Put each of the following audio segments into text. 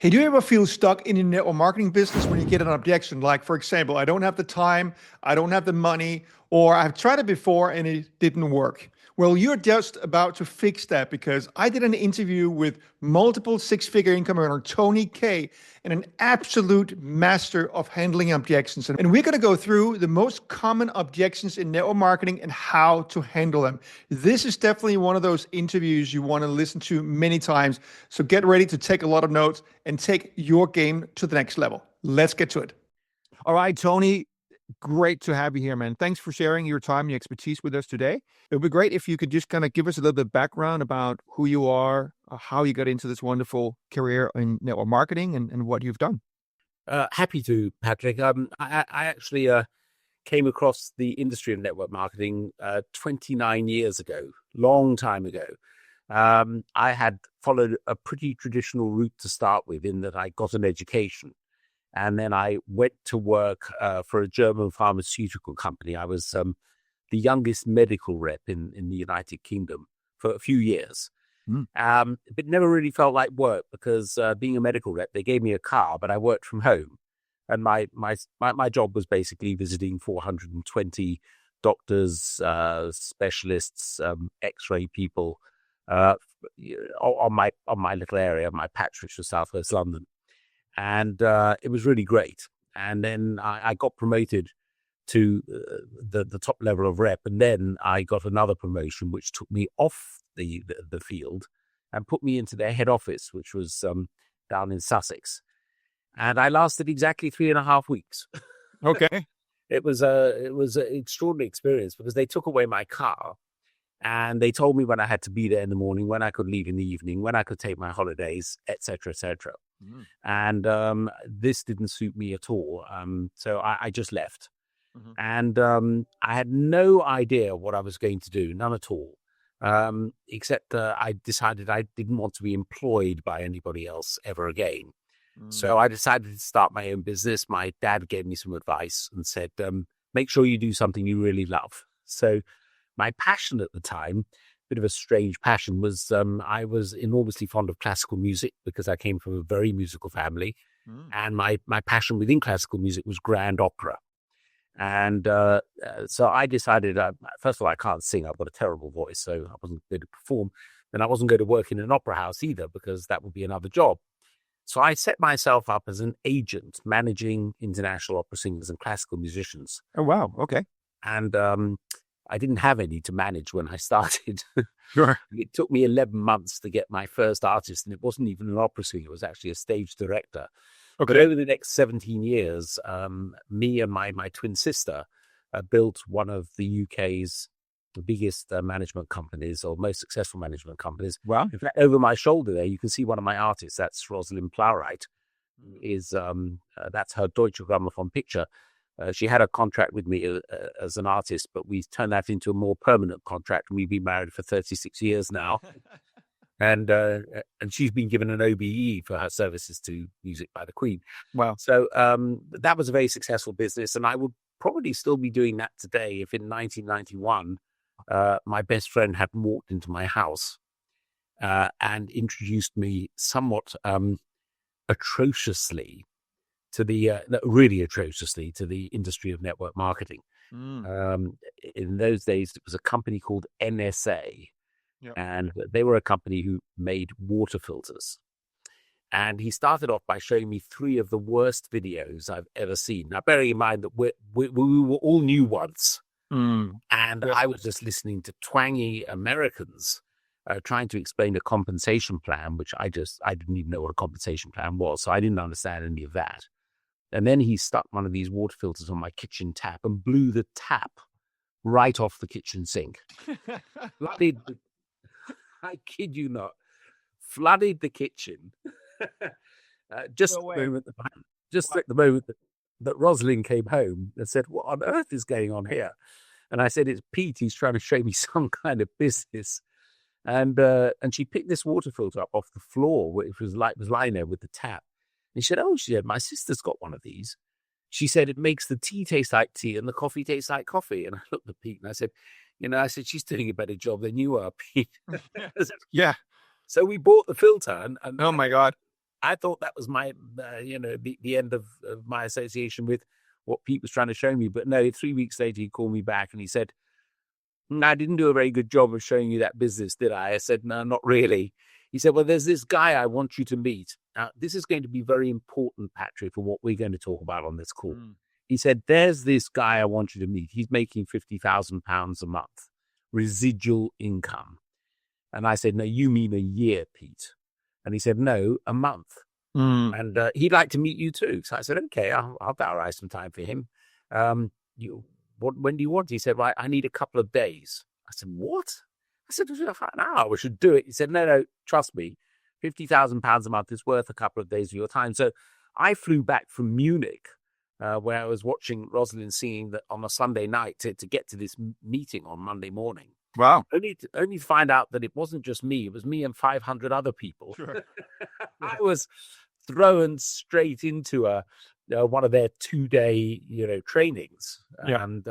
Hey, do you ever feel stuck in your network marketing business when you get an objection? Like, for example, I don't have the time, I don't have the money, or I've tried it before and it didn't work. Well, you're just about to fix that because I did an interview with multiple six-figure income earner Tony Kaye and an absolute master of handling objections. And we're going to go through the most common objections in network marketing and how to handle them. This is definitely one of those interviews you want to listen to many times. So get ready to take a lot of notes and take your game to the next level. Let's get to it. All right, Tony, great to have you here, man. Thanks for sharing your time and your expertise with us today. It would be great if you could just kind of give us a little bit of background about who you are, how you got into this wonderful career in network marketing and what you've done. Happy to, Patrick. I actually came across the industry of network marketing 29 years ago, long time ago. I had followed a pretty traditional route to start with in that I got an education. And then I went to work for a German pharmaceutical company. I was the youngest medical rep in the United Kingdom for a few years. But never really felt like work because being a medical rep, they gave me a car, but I worked from home. And my job was basically visiting 420 doctors, specialists, X-ray people on my little area, my patch, which was Southwest London. And it was really great. And then I got promoted to the top level of rep. And then I got another promotion, which took me off the field and put me into their head office, which was down in Sussex. And I lasted exactly 3.5 weeks. Okay. It was an extraordinary experience because they took away my car and they told me when I had to be there in the morning, when I could leave in the evening, when I could take my holidays, etc., etc. And this didn't suit me at all. So I just left. And I had no idea what I was going to do, none at all, except I decided I didn't want to be employed by anybody else ever again. So I decided to start my own business. My dad gave me some advice and said, make sure you do something you really love. So my passion at the time, bit of a strange passion, was I was enormously fond of classical music because I came from a very musical family. And my passion within classical music was grand opera. And so I decided, first of all, I can't sing. I've got a terrible voice, so I wasn't going to perform. And I wasn't going to work in an opera house either because that would be another job. So I set myself up as an agent managing international opera singers and classical musicians. Oh, wow. Okay. And I didn't have any to manage when I started. Sure. It took me 11 months to get my first artist, and it wasn't even an opera singer. It was actually a stage director. Okay. But over the next 17 years, me and my twin sister built one of the UK's biggest management companies or most successful management companies. Wow. In fact, over my shoulder there, you can see one of my artists. That's Rosalind Plowright. That's her Deutsche Grammophon picture. She had a contract with me as an artist, but we turned that into a more permanent contract. And we've been married for 36 years now. And she's been given an OBE for her services to Music by the Queen. Wow. So that was a very successful business. And I would probably still be doing that today if in 1991, my best friend had walked into my house and introduced me somewhat atrociously to really atrociously to the industry of network marketing. In those days, it was a company called NSA. Yep. And they were a company who made water filters. And he started off by showing me 3 of the worst videos I've ever seen. Now, bearing in mind that we were all new once. And I was just listening to twangy Americans trying to explain a compensation plan, which I didn't even know what a compensation plan was. So I didn't understand any of that. And then he stuck one of these water filters on my kitchen tap and blew the tap right off the kitchen sink. I kid you not, flooded the kitchen just at the moment that Rosalind came home and said, "What on earth is going on here?" And I said, "It's Pete. He's trying to show me some kind of business." And she picked this water filter up off the floor, which was lying there with the tap. And she said, "My sister's got one of these." She said, "It makes the tea taste like tea and the coffee taste like coffee." And I looked at Pete and I said, "She's doing a better job than you are, Pete." Yeah. So we bought the filter and oh my God. I thought that was my, the end of my association with what Pete was trying to show me. But no, 3 weeks later, he called me back and he said, I didn't do a very good job of showing you that business, did I? I said, no, not really. He said, well, there's this guy I want you to meet. Now, this is going to be very important, Patrick, for what we're going to talk about on this call. He said, there's this guy I want you to meet. He's making £50,000 a month, residual income. And I said, no, you mean a year, Pete. And he said, no, a month. And he'd like to meet you too. So I said, okay, I'll diarize some time for him. When do you want? He said, right, I need a couple of days. I said, what? I said, no, we should do it. He said, no, trust me. £50,000 a month is worth a couple of days of your time. So I flew back from Munich, where I was watching Rosalind singing that on a Sunday night to get to this meeting on Monday morning. Wow. Only to find out that it wasn't just me. It was me and 500 other people. Sure. I was thrown straight into one of their 2-day, trainings. Yeah. And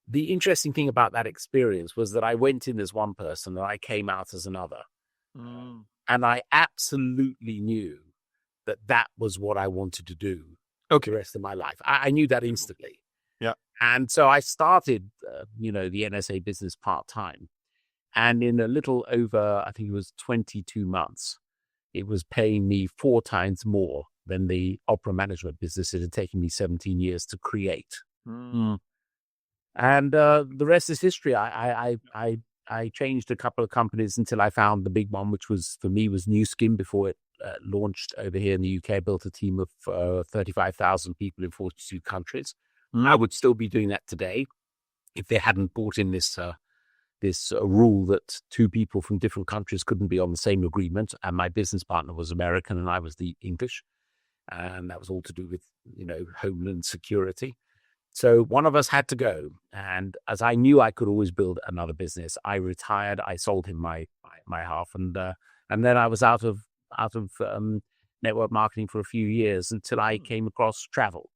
the interesting thing about that experience was that I went in as one person and I came out as another. And I absolutely knew that was what I wanted to do the rest of my life. I knew that instantly. Yeah. And so I started, the NSA business part-time. And in a little over, I think it was 22 months, it was paying me 4 times more than the opera management business it had taken me 17 years to create. And the rest is history. I changed a couple of companies until I found the big one, which was, for me, was New Skin before it launched over here in the UK. I built a team of 35,000 people in 42 countries. I would still be doing that today if they hadn't brought in this rule that 2 people from different countries couldn't be on the same agreement. And my business partner was American and I was the English. And that was all to do with, homeland security. So one of us had to go. And as I knew I could always build another business, I retired. I sold him my half. And then I was out of network marketing for a few years until I came across travel.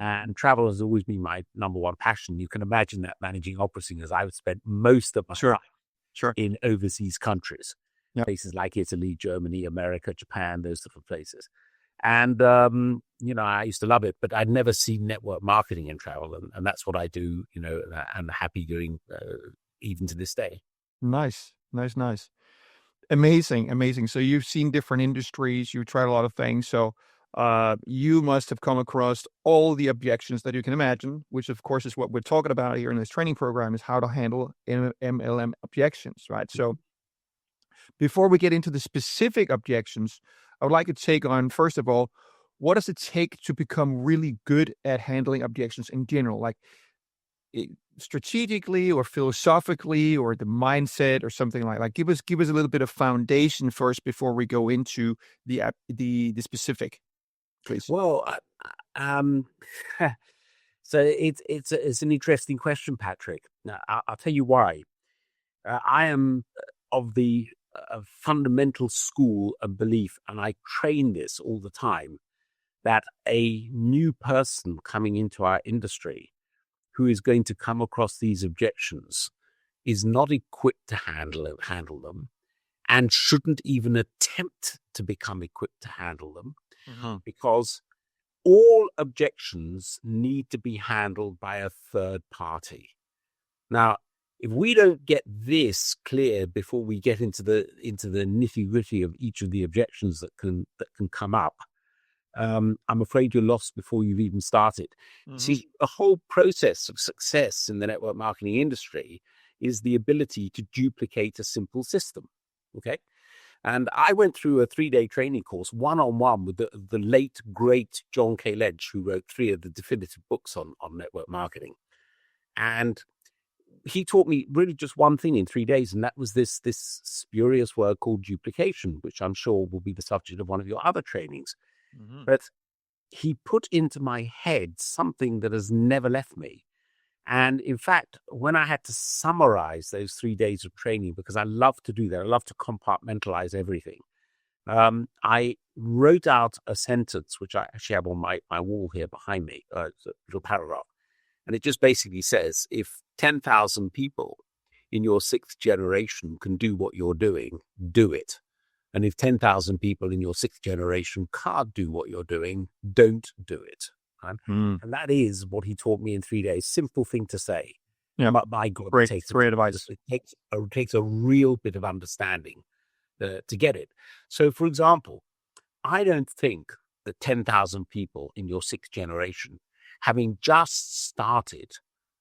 And travel has always been my number one passion. You can imagine that managing opera singers, I would spend most of my time in overseas countries, places like Italy, Germany, America, Japan, those sort of places. And, I used to love it, but I'd never seen network marketing in travel. And that's what I do, and happy doing even to this day. Nice. Amazing. So you've seen different industries, you've tried a lot of things. So you must have come across all the objections that you can imagine, which of course is what we're talking about here in this training program, is how to handle MLM objections, right? So before we get into the specific objections, I would like to take on, first of all, what does it take to become really good at handling objections in general? Like strategically or philosophically or the mindset or something like that. Give us a little bit of foundation first before we go into the specific, please. Well, so it's an interesting question, Patrick. Now, I'll tell you why. I am of the fundamental school of belief, and I train this all the time, that a new person coming into our industry who is going to come across these objections is not equipped to handle them and shouldn't even attempt to become equipped to handle them, because all objections need to be handled by a third party. Now, if we don't get this clear before we get into the nitty-gritty of each of the objections that can come up, I'm afraid you're lost before you've even started. See, the whole process of success in the network marketing industry is the ability to duplicate a simple system. Okay. And I went through a 3-day training course, one-on-one with the late, great John Kaye, who wrote 3 of the definitive books on network marketing. And he taught me really just one thing in 3 days, and that was this spurious word called duplication, which I'm sure will be the subject of one of your other trainings. But he put into my head something that has never left me. And in fact, when I had to summarize those 3 days of training, because I love to do that, I love to compartmentalize everything, I wrote out a sentence, which I actually have on my wall here behind me, a little paragraph. And it just basically says, if 10,000 people in your 6th generation can do what you're doing, do it. And if 10,000 people in your sixth generation can't do what you're doing, don't do it. Right? And that is what he taught me in 3 days. Simple thing to say. Yeah. But my God, Great advice. It takes a real bit of understanding to get it. So, for example, I don't think that 10,000 people in your sixth generation, having just started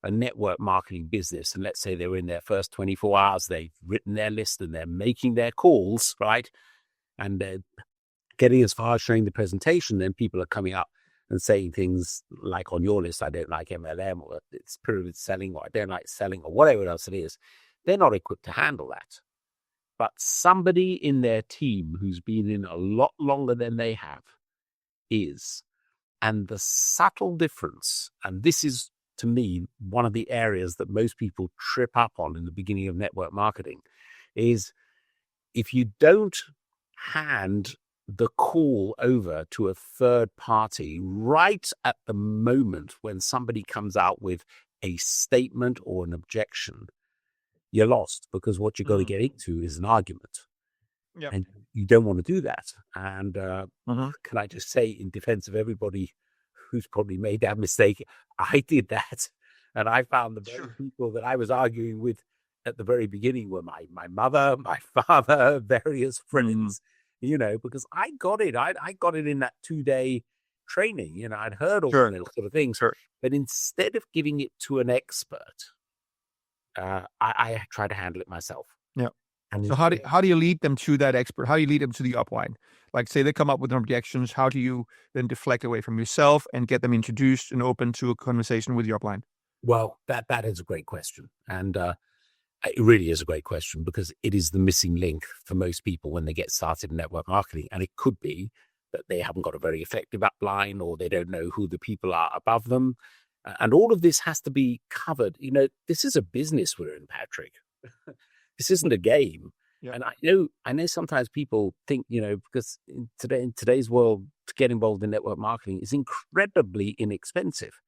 a network marketing business, and let's say they're in their first 24 hours, they've written their list and they're making their calls, right? And they're getting as far as showing the presentation, then people are coming up and saying things like, on your list, I don't like MLM, or it's pyramid selling, or I don't like selling, or whatever else it is. They're not equipped to handle that. But somebody in their team who's been in a lot longer than they have is. And the subtle difference, and this is, to me, one of the areas that most people trip up on in the beginning of network marketing, is if you don't hand the call over to a third party right at the moment when somebody comes out with a statement or an objection, you're lost, because what you're going to get into is an argument. Yep. And you don't want to do that. And can I just say, in defense of everybody who's probably made that mistake, I did that. And I found the very people that I was arguing with at the very beginning were my mother, my father, various friends, because I got it. I got it in that 2-day training. I'd heard all the little sort of things. But instead of giving it to an expert, I try to handle it myself. Yeah. And so how do you lead them to that expert? How do you lead them to the upline? Like, say they come up with objections, how do you then deflect away from yourself and get them introduced and open to a conversation with your upline? Well, that is a great question. And it really is a great question, because it is the missing link for most people when they get started in network marketing. And it could be that they haven't got a very effective upline, or they don't know who the people are above them. And all of this has to be covered. This is a business we're in, Patrick. This isn't a game. Yeah. And I know sometimes people think, because in today's world, to get involved in network marketing is incredibly inexpensive.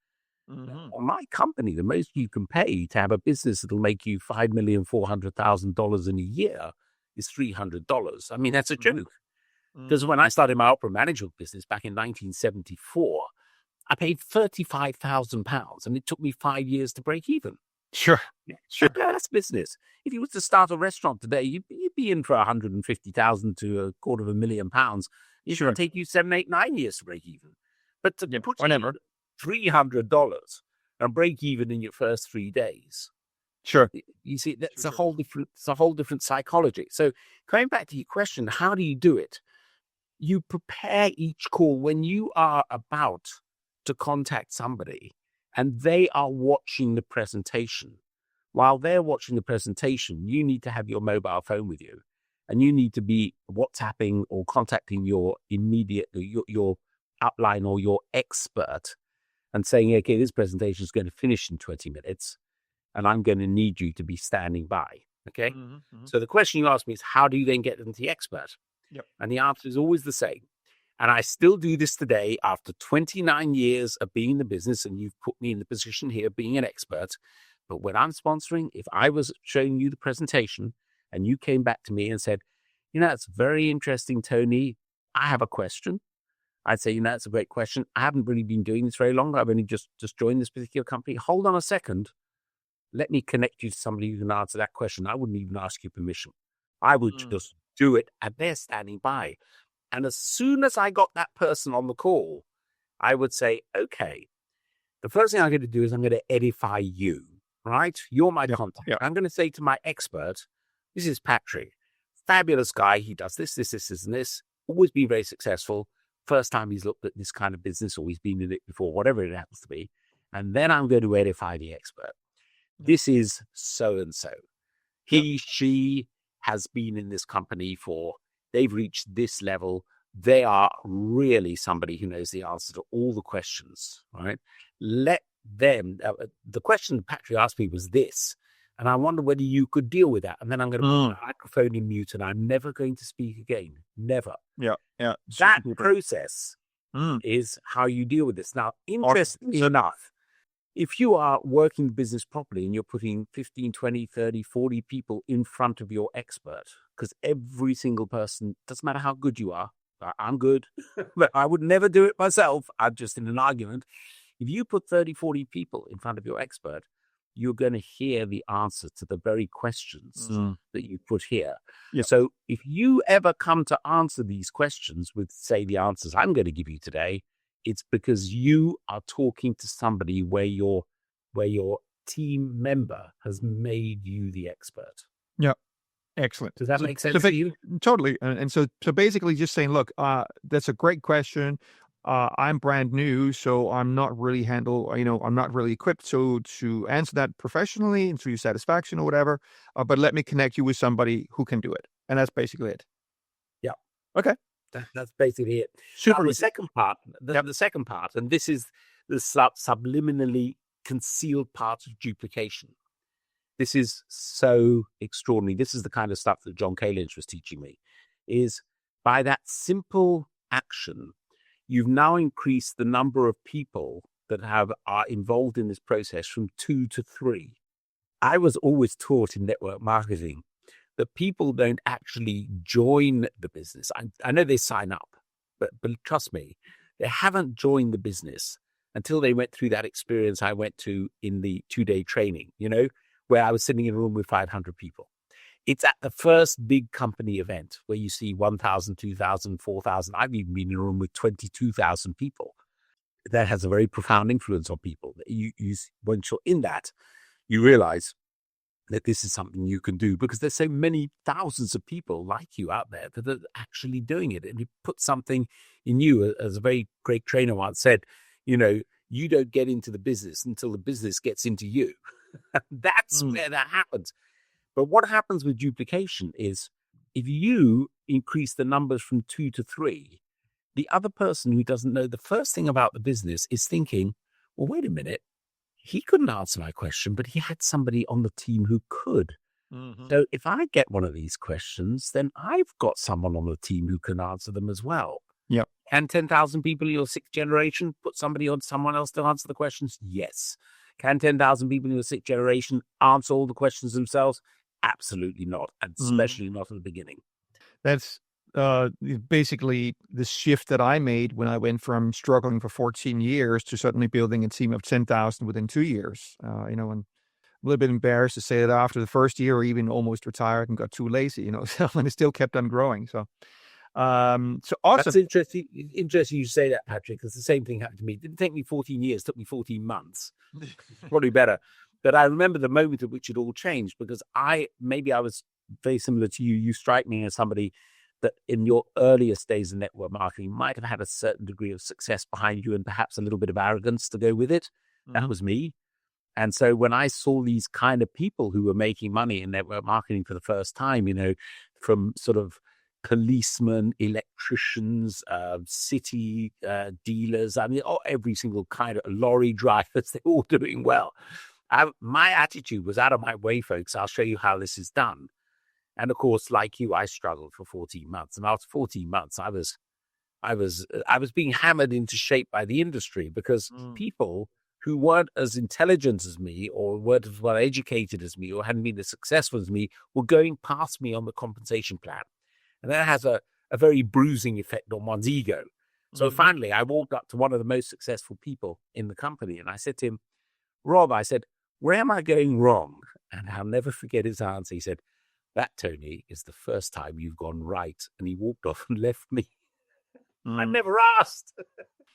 Now, my company, the most you can pay to have a business that'll make you $5,400,000 in a year is $300. I mean, that's a joke. Because when I started my opera management business back in 1974, I paid £35,000, and it took me 5 years to break even. Sure. That's business. If you were to start a restaurant today, you'd be in for 150,000 to £250,000. It's going to take you 7, 8, 9 years to break even. But to put $300 and break even in your first 3 days. Sure. You see, that's a whole different psychology. So coming back to your question, how do you do it? You prepare each call when you are about to contact somebody and they are watching the presentation. While they're watching the presentation, you need to have your mobile phone with you, and you need to be WhatsApping or contacting your immediate, your upline or your expert, and saying, okay, this presentation is going to finish in 20 minutes, and I'm going to need you to be standing by. Okay. So the question you asked me is, how do you then get them to the expert? Yep. And the answer is always the same. And I still do this today after 29 years of being in the business, and you've put me in the position here of being an expert. But when I'm sponsoring, if I was showing you the presentation and you came back to me and said, it's very interesting, Tony, I have a question. I'd say, that's a great question. I haven't really been doing this very long. I've only just joined this particular company. Hold on a second. Let me connect you to somebody who can answer that question. I wouldn't even ask you permission. I would just do it, and they're standing by. And as soon as I got that person on the call, I would say, okay, the first thing I'm going to do is I'm going to edify you, right? You're my contact. Yeah. I'm going to say to my expert, this is Patrick, fabulous guy. He does this, and this. Always been very successful. First time he's looked at this kind of business, or he's been in it before, whatever it happens to be. And then I'm going to edify the expert. This is so-and-so. She has been in this company they've reached this level. They are really somebody who knows the answer to all the questions, right? Let them, the question Patrick asked me was this, and I wonder whether you could deal with that. And then I'm going to put the microphone in mute, and I'm never going to speak again. Never. Yeah. That process is how you deal with this. Now, interestingly enough, if you are working business properly and you're putting 15, 20, 30, 40 people in front of your expert, because every single person, doesn't matter how good you are, I'm good, but I would never do it myself. I'm just in an argument. If you put 30, 40 people in front of your expert, you're going to hear the answer to the very questions that you put here. Yep. So if you ever come to answer these questions with, say, the answers I'm going to give you today, it's because you are talking to somebody where your team member has made you the expert. Yeah. Excellent. Does that make sense to you? Totally. And so basically just saying, look, that's a great question. I'm brand new, so I'm not really I'm not really equipped to answer that professionally and to your satisfaction or whatever. But let me connect you with somebody who can do it. And that's basically it. Yeah. Okay. That's basically it. Super. Now, the second part, and this is the subliminally concealed part of duplication. This is so extraordinary. This is the kind of stuff that John Kaye was teaching me, is by that simple action, you've now increased the number of people that are involved in this process from 2 to 3. I was always taught in network marketing that people don't actually join the business. I know they sign up, but trust me, they haven't joined the business until they went through that experience I went to in the 2-day training, where I was sitting in a room with 500 people. It's at the first big company event where you see 1,000, 2,000, 4,000. I've even been in a room with 22,000 people. That has a very profound influence on people. Once you're in that, you realize that this is something you can do because there's so many thousands of people like you out there that are actually doing it. And it puts something in you, as a very great trainer once said, you don't get into the business until the business gets into you. That's where that happens. But what happens with duplication is if you increase the numbers from 2 to 3, the other person who doesn't know the first thing about the business is thinking, well, wait a minute. He couldn't answer my question, but he had somebody on the team who could. Mm-hmm. So if I get one of these questions, then I've got someone on the team who can answer them as well. Yep. Can 10,000 people in your 6th generation put someone else to answer the questions? Yes. Can 10,000 people in your 6th generation answer all the questions themselves? Absolutely not, and especially not at the beginning. That's basically the shift that I made when I went from struggling for 14 years to suddenly building a team of 10,000 within 2 years. And I'm a little bit embarrassed to say that after the first year, or even almost retired and got too lazy, so, and it still kept on growing. So awesome. That's interesting. Interesting you say that, Patrick, because the same thing happened to me. It didn't take me 14 years, it took me 14 months. Probably better. But I remember the moment at which it all changed, because I was very similar to you. You strike me as somebody that in your earliest days of network marketing might have had a certain degree of success behind you and perhaps a little bit of arrogance to go with it. Mm-hmm. That was me. And so when I saw these kind of people who were making money in network marketing for the first time, from sort of policemen, electricians, city dealers, every single kind of lorry drivers, they're all doing well. My attitude was, out of my way, folks. I'll show you how this is done. And of course, like you, I struggled for 14 months. And after 14 months, I was being hammered into shape by the industry because people who weren't as intelligent as me, or weren't as well educated as me, or hadn't been as successful as me, were going past me on the compensation plan. And that has a very bruising effect on one's ego. So finally, I walked up to one of the most successful people in the company, and I said to him, Rob, I said, where am I going wrong? And I'll never forget his answer. He said, that, Tony, is the first time you've gone right. And he walked off and left me. I never asked.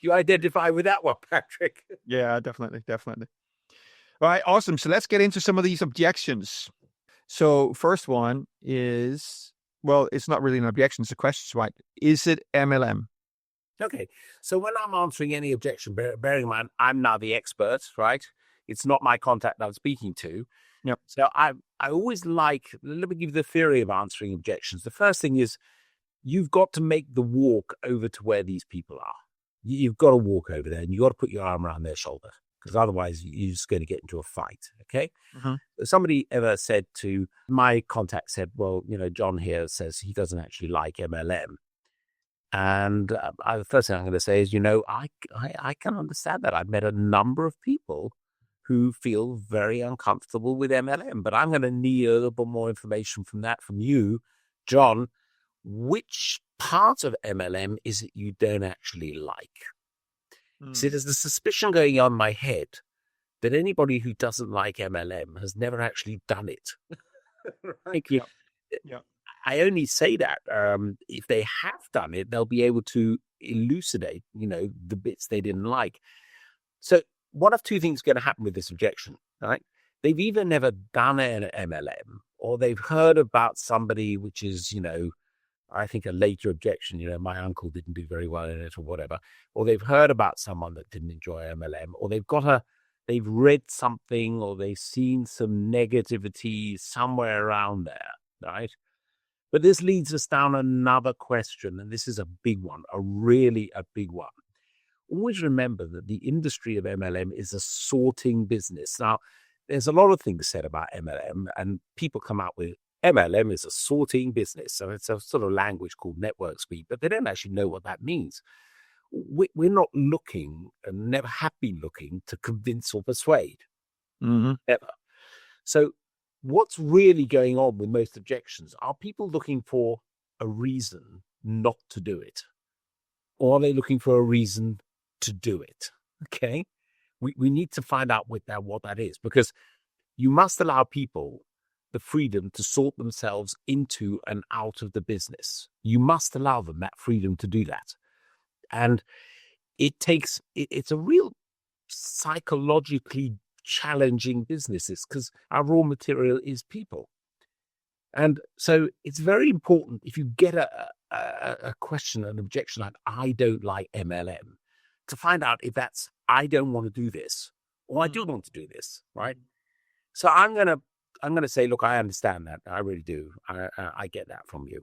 You identify with that one, Patrick? Yeah, definitely. All right, awesome. So let's get into some of these objections. So first one is, well, it's not really an objection, it's a question, right? Is it MLM? Okay. So when I'm answering any objection, bearing in mind, I'm now the expert, right? It's not my contact I'm speaking to. Yep. So I always let me give you the theory of answering objections. The first thing is you've got to make the walk over to where these people are. You've got to walk over there and you've got to put your arm around their shoulder, because otherwise you're just going to get into a fight. Okay. Mm-hmm. Somebody ever said to my contact said, well, John here says he doesn't actually like MLM. And the first thing I'm going to say is, I can understand that. I've met a number of people who feel very uncomfortable with MLM. But I'm going to need a little bit more information from you, John. Which part of MLM is it you don't actually like? See, there's the suspicion going on in my head that anybody who doesn't like MLM has never actually done it. Right? Yeah. I only say that if they have done it, they'll be able to elucidate, the bits they didn't like. So one of two things going to happen with this objection, right? They've either never done an MLM, or they've heard about somebody, which is, I think a later objection, my uncle didn't do very well in it or whatever, or they've heard about someone that didn't enjoy MLM, or they've read something, or they've seen some negativity somewhere around there, right? But this leads us down another question, and this is a big one, a big one. Always remember that the industry of MLM is a sorting business. Now, there's a lot of things said about MLM, and people come out with MLM is a sorting business. So it's a sort of language called network speak, but they don't actually know what that means. We're not looking, and never have been looking, to convince or persuade, ever. So what's really going on with most objections? Are people looking for a reason not to do it? Or are they looking for a reason to do it? Okay. We need to find out what that is, because you must allow people the freedom to sort themselves into and out of the business. You must allow them that freedom to do that. And it's a real psychologically challenging business, because our raw material is people. And so it's very important, if you get a question, an objection like, I don't like MLM, to find out if that's, I don't want to do this, or I do want to do this, right? So I'm gonna say, look, I understand that. I really do. I get that from you.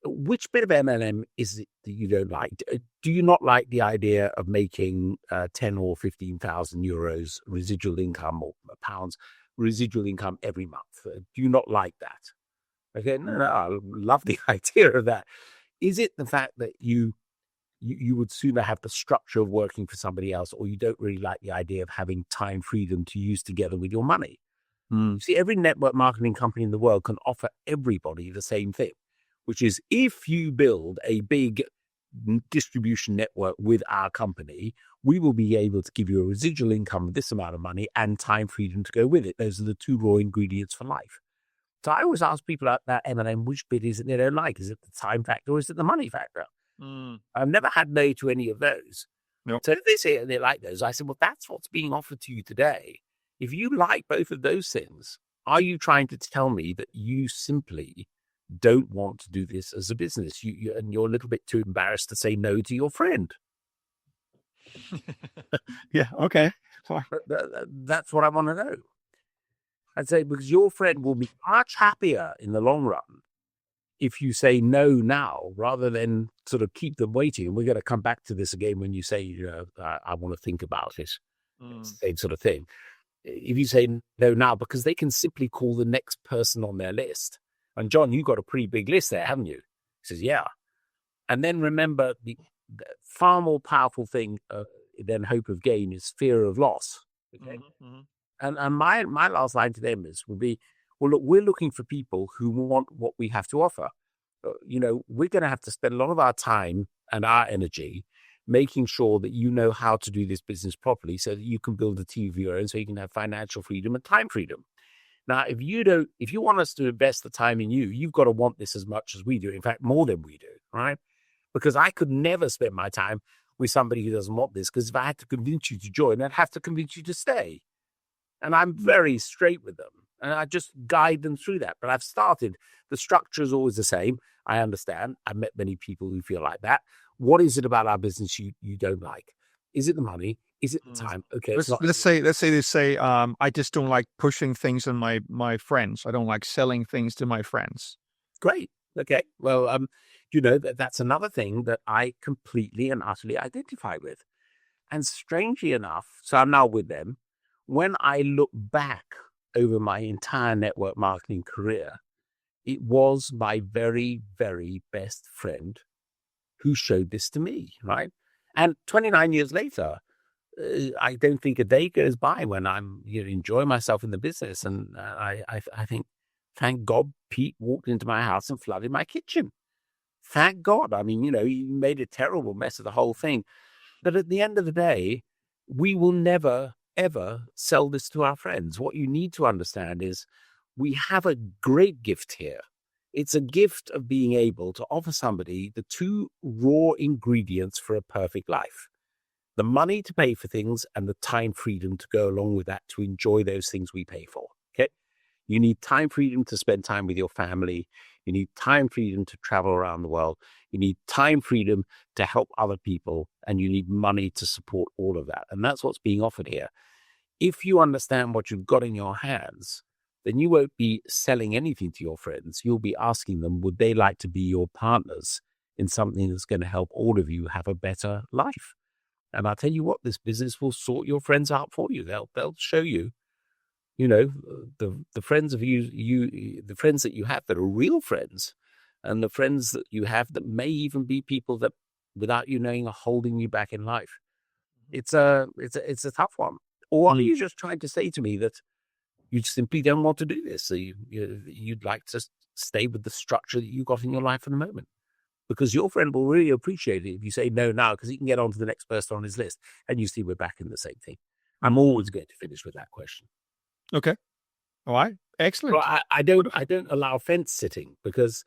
Which bit of MLM is it that you don't like? Do you not like the idea of making 10 or 15,000 euros residual income, or pounds residual income every month? Do you not like that? Okay, no, I love the idea of that. Is it the fact that you would sooner have the structure of working for somebody else, or you don't really like the idea of having time freedom to use together with your money? See, every network marketing company in the world can offer everybody the same thing, which is, if you build a big distribution network with our company, we will be able to give you a residual income of this amount of money and time freedom to go with it. Those are the two raw ingredients for life. So I always ask people about M&M, which bit is it they don't like? Is it the time factor, or is it the money factor? I've never had no to any of those. Nope. So if they say they like those, I said, well, that's what's being offered to you today. If you like both of those things, are you trying to tell me that you simply don't want to do this as a business? And you're a little bit too embarrassed to say no to your friend. Yeah. Okay. That's what I want to know. I'd say, because your friend will be much happier in the long run if you say no now, rather than sort of keep them waiting. And we're going to come back to this again when you say, I want to think about it. Same sort of thing. If you say no now, because they can simply call the next person on their list. And John, you've got a pretty big list there, haven't you? He says, yeah. And then remember, the far more powerful thing than hope of gain is fear of loss. Okay. And my last line to them would be, well, look, we're looking for people who want what we have to offer. We're going to have to spend a lot of our time and our energy making sure that you know how to do this business properly, so that you can build a team of your own, so you can have financial freedom and time freedom. Now, if you want us to invest the time in you, you've got to want this as much as we do. In fact, more than we do, right? Because I could never spend my time with somebody who doesn't want this, because if I had to convince you to join, I'd have to convince you to stay. And I'm very straight with them, and I just guide them through that. But I've started, the structure is always the same. I understand. I've met many people who feel like that. What is it about our business you don't like? Is it the money? Is it the time? Okay. Let's say they say, I just don't like pushing things on my friends. I don't like selling things to my friends. Great. Okay. Well, that's another thing that I completely and utterly identify with. And strangely enough, so I'm now with them. When I look back over my entire network marketing career, it was my very, very best friend who showed this to me, right? And 29 years later, I don't think a day goes by when I'm enjoying myself in the business. And I think, thank God Pete walked into my house and flooded my kitchen. Thank God. I mean, he made a terrible mess of the whole thing. But at the end of the day, we will never, ever sell this to our friends. What you need to understand is we have a great gift here. It's a gift of being able to offer somebody the two raw ingredients for a perfect life: the money to pay for things and the time freedom to go along with that to enjoy those things we pay for. Okay. You need time freedom to spend time with your family. You need time freedom to travel around the world. You need time freedom to help other people, and you need money to support all of that. And that's what's being offered here. If you understand what you've got in your hands, then you won't be selling anything to your friends. You'll be asking them, would they like to be your partners in something that's going to help all of you have a better life? And I'll tell you what, this business will sort your friends out for you. They'll show you, the friends of the friends that you have that are real friends, and the friends that you have that may even be people that, without you knowing, are holding you back in life. It's a tough one. Or are you just trying to say to me that you simply don't want to do this? So you'd like to stay with the structure that you got in your life at the moment? Because your friend will really appreciate it if you say no now, because he can get on to the next person on his list. And you see, we're back in the same thing. I'm always going to finish with that question. Okay. All right. Excellent. Well, I don't allow fence sitting because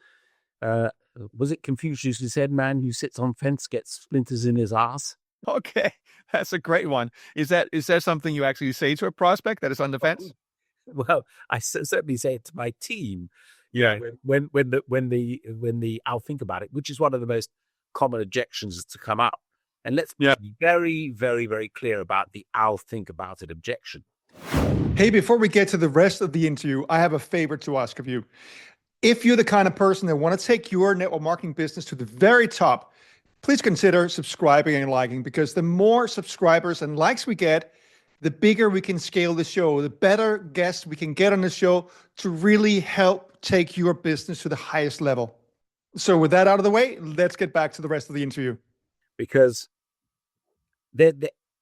was it Confucius who said, "Man who sits on fence gets splinters in his ass"? Okay. That's a great one. Is that something you actually say to a prospect that is on the fence? Well, I certainly say it to my team. Yeah. When the I'll think about it, which is one of the most common objections to come up. And let's be very, very, very clear about the "I'll think about it" objection. Hey, before we get to the rest of the interview, I have a favor to ask of you. If you're the kind of person that want to take your network marketing business to the very top, please consider subscribing and liking, because the more subscribers and likes we get, the bigger we can scale the show, the better guests we can get on the show to really help take your business to the highest level. So with that out of the way, let's get back to the rest of the interview. Because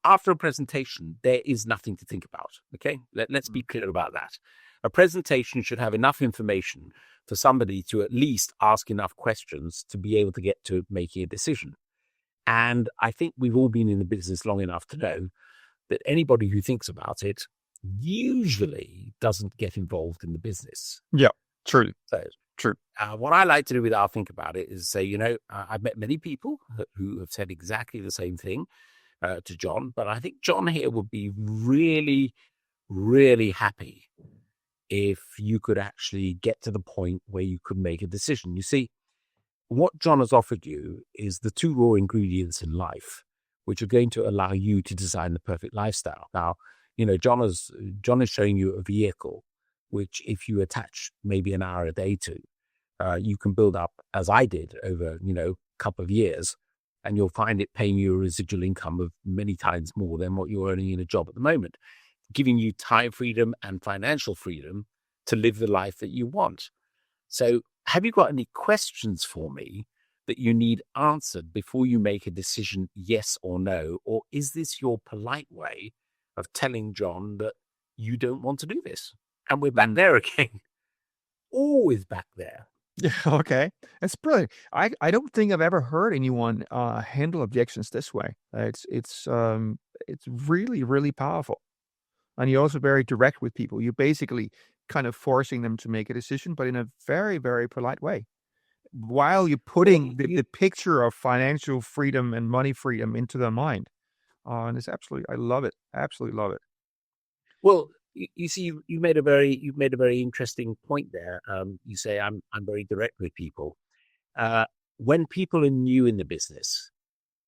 after a presentation, there is nothing to think about. Okay, let's be clear about that. A presentation should have enough information for somebody to at least ask enough questions to be able to get to making a decision. And I think we've all been in the business long enough to know that anybody who thinks about it usually doesn't get involved in the business. Yeah, true. So, true. What I like to do with "I'll think about it" is say, I've met many people who have said exactly the same thing to John, but I think John here would be really, really happy if you could actually get to the point where you could make a decision. You see, what John has offered you is the two raw ingredients in life, which are going to allow you to design the perfect lifestyle. Now, John is showing you a vehicle, which if you attach maybe an hour a day to, you can build up, as I did, over, a couple of years, and you'll find it paying you a residual income of many times more than what you're earning in a job at the moment, giving you time freedom and financial freedom to live the life that you want. So have you got any questions for me that you need answered before you make a decision, yes or no? Or is this your polite way of telling John that you don't want to do this? And we're back there again. Always back there. Yeah, okay. That's brilliant. I don't think I've ever heard anyone handle objections this way. It's really, really powerful. And you're also very direct with people. You're basically kind of forcing them to make a decision, but in a very, very polite way, while you're putting the picture of financial freedom and money freedom into their mind. And it's absolutely, I love it. Absolutely love it. Well, you see, you've made a very interesting point there. You say I'm very direct with people. When people are new in the business,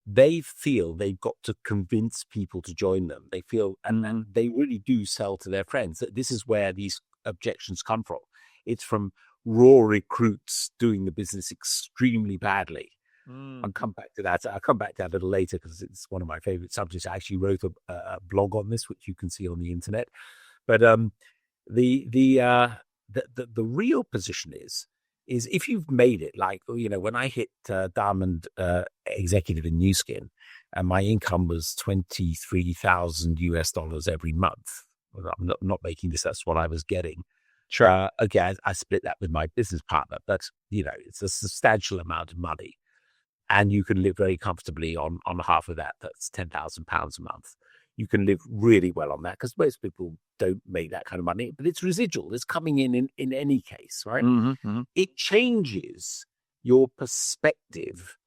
they feel they've got to convince people to join them. They feel, and they really do sell to their friends. That this is where these objections come from. It's from raw recruits doing the business extremely badly. I'll come back to that. I'll come back to that a little later because it's one of my favorite subjects. I actually wrote a blog on this, which you can see on the internet. But the real position is if you've made it, like when I hit Diamond Executive in New Skin, and my income was $23,000 every month. Well, I'm not making this, that's what I was getting. Sure. Again, I split that with my business partner, but it's a substantial amount of money, and you can live very comfortably on half of that. That's £10,000 a month. You can live really well on that because most people don't make that kind of money, but it's residual. It's coming in any case, right? Mm-hmm. It changes your perspective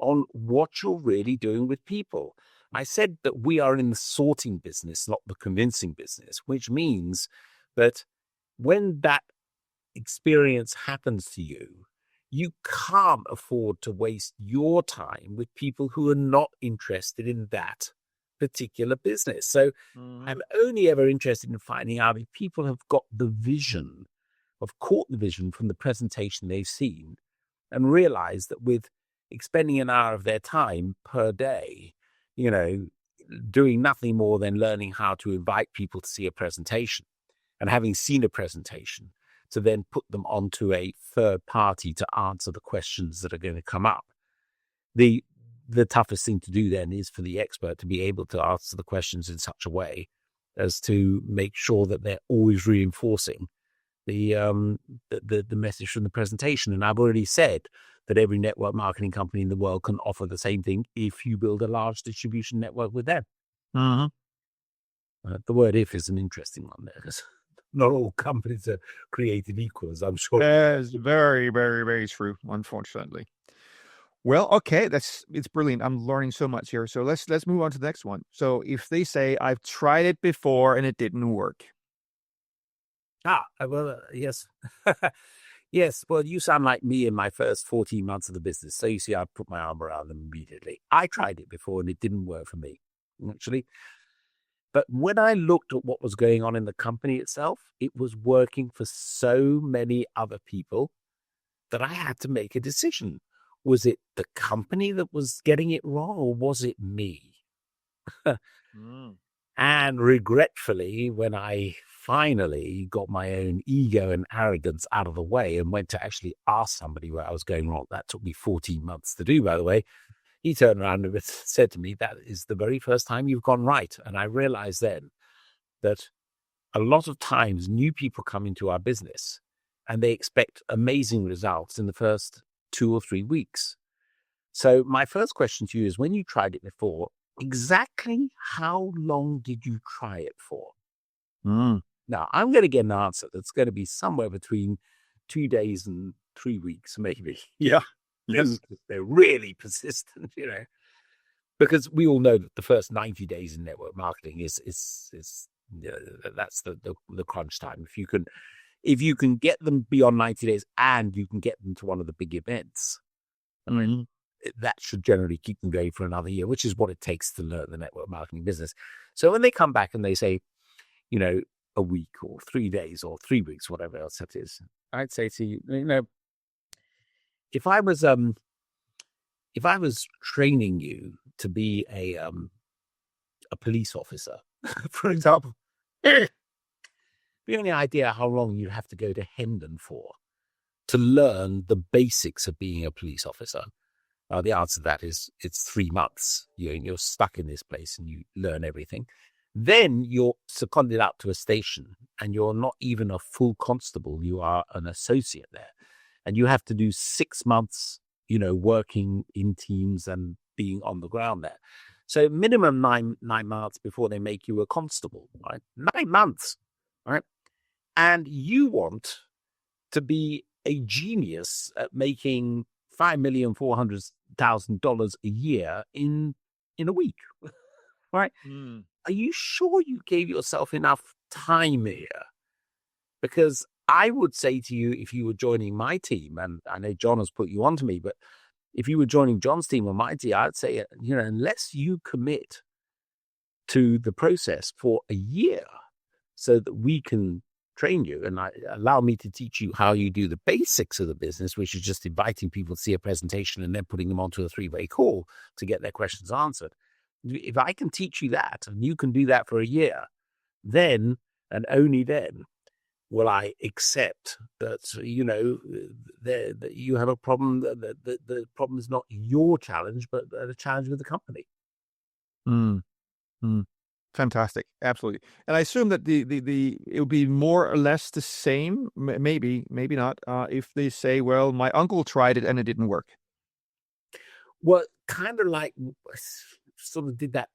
on what you're really doing with people. I said that we are in the sorting business, not the convincing business, which means that when that experience happens to you, you can't afford to waste your time with people who are not interested in that particular business. So I'm only ever interested in finding out if people have got the vision, have caught the vision from the presentation they've seen, and realize that with expending an hour of their time per day, doing nothing more than learning how to invite people to see a presentation, and having seen a presentation, to then put them onto a third party to answer the questions that are going to come up. The toughest thing to do then is for the expert to be able to answer the questions in such a way as to make sure that they're always reinforcing the message from the presentation. And I've already said that every network marketing company in the world can offer the same thing if you build a large distribution network with them. Mm-hmm. The word "if" is an interesting one there, because not all companies are created equal, as I'm sure. That's very, very, very true, unfortunately. Well, okay, it's brilliant. I'm learning so much here. So let's move on to the next one. So if they say, I've tried it before and it didn't work. Well, yes. Yes, well, you sound like me in my first 14 months of the business. So you see, I put my arm around them immediately. I tried it before and it didn't work for me, actually. But when I looked at what was going on in the company itself, it was working for so many other people that I had to make a decision. Was it the company that was getting it wrong, or was it me? And regretfully, when I finally got my own ego and arrogance out of the way and went to actually ask somebody where I was going wrong, that took me 14 months to do, by the way, he turned around and said to me, that is the very first time you've gone right. And I realized then that a lot of times new people come into our business and they expect amazing results in the first 2 or 3 weeks. So my first question to you is, when you tried it before, exactly how long did you try it for? Now, I'm going to get an answer that's going to be somewhere between 2 days and 3 weeks, maybe. Yeah. Yes. They're really persistent, because we all know that the first 90 days in network marketing is that's the crunch time. If you can get them beyond 90 days and you can get them to one of the big events, I mean, that should generally keep them going for another year, which is what it takes to learn the network marketing business. So when they come back and they say, a week or 3 days or 3 weeks, whatever else that is, I'd say to you, if I was training you to be a police officer, for example, have you any idea how long you'd have to go to Hendon for to learn the basics of being a police officer? The answer to that is it's 3 months. You're stuck in this place and you learn everything. Then you're seconded out to a station and you're not even a full constable. You are an associate there. And you have to do 6 months, working in teams and being on the ground there. So minimum nine months before they make you a constable, right? 9 months, right? And you want to be a genius at making $5,400,000 a year in a week, right? Are you sure you gave yourself enough time here? Because I would say to you, if you were joining my team, and I know John has put you onto me, but if you were joining John's team or my team, I'd say, unless you commit to the process for a year so that we can train you and allow me to teach you how you do the basics of the business, which is just inviting people to see a presentation and then putting them onto a 3-way call to get their questions answered. If I can teach you that and you can do that for a year, then and only then will I accept that, that you have a problem, that the problem is not your challenge, but a challenge with the company. Mm, mm. Fantastic. Absolutely. And I assume that it would be more or less the same, maybe, maybe not, if they say, well, my uncle tried it and it didn't work. Well, kind of like sort of did that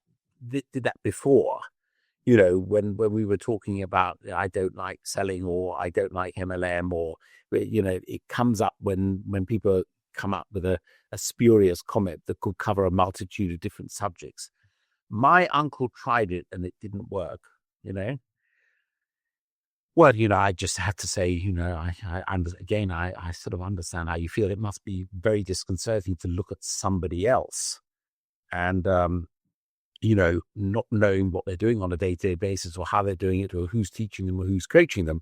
before. When we were talking about I don't like selling or I don't like MLM, or it comes up when people come up with a spurious comment that could cover a multitude of different subjects. My uncle tried it and it didn't work. Well, I just have to say, I sort of understand how you feel. It must be very disconcerting to look at somebody else and not knowing what they're doing on a day-to-day basis, or how they're doing it, or who's teaching them, or who's coaching them.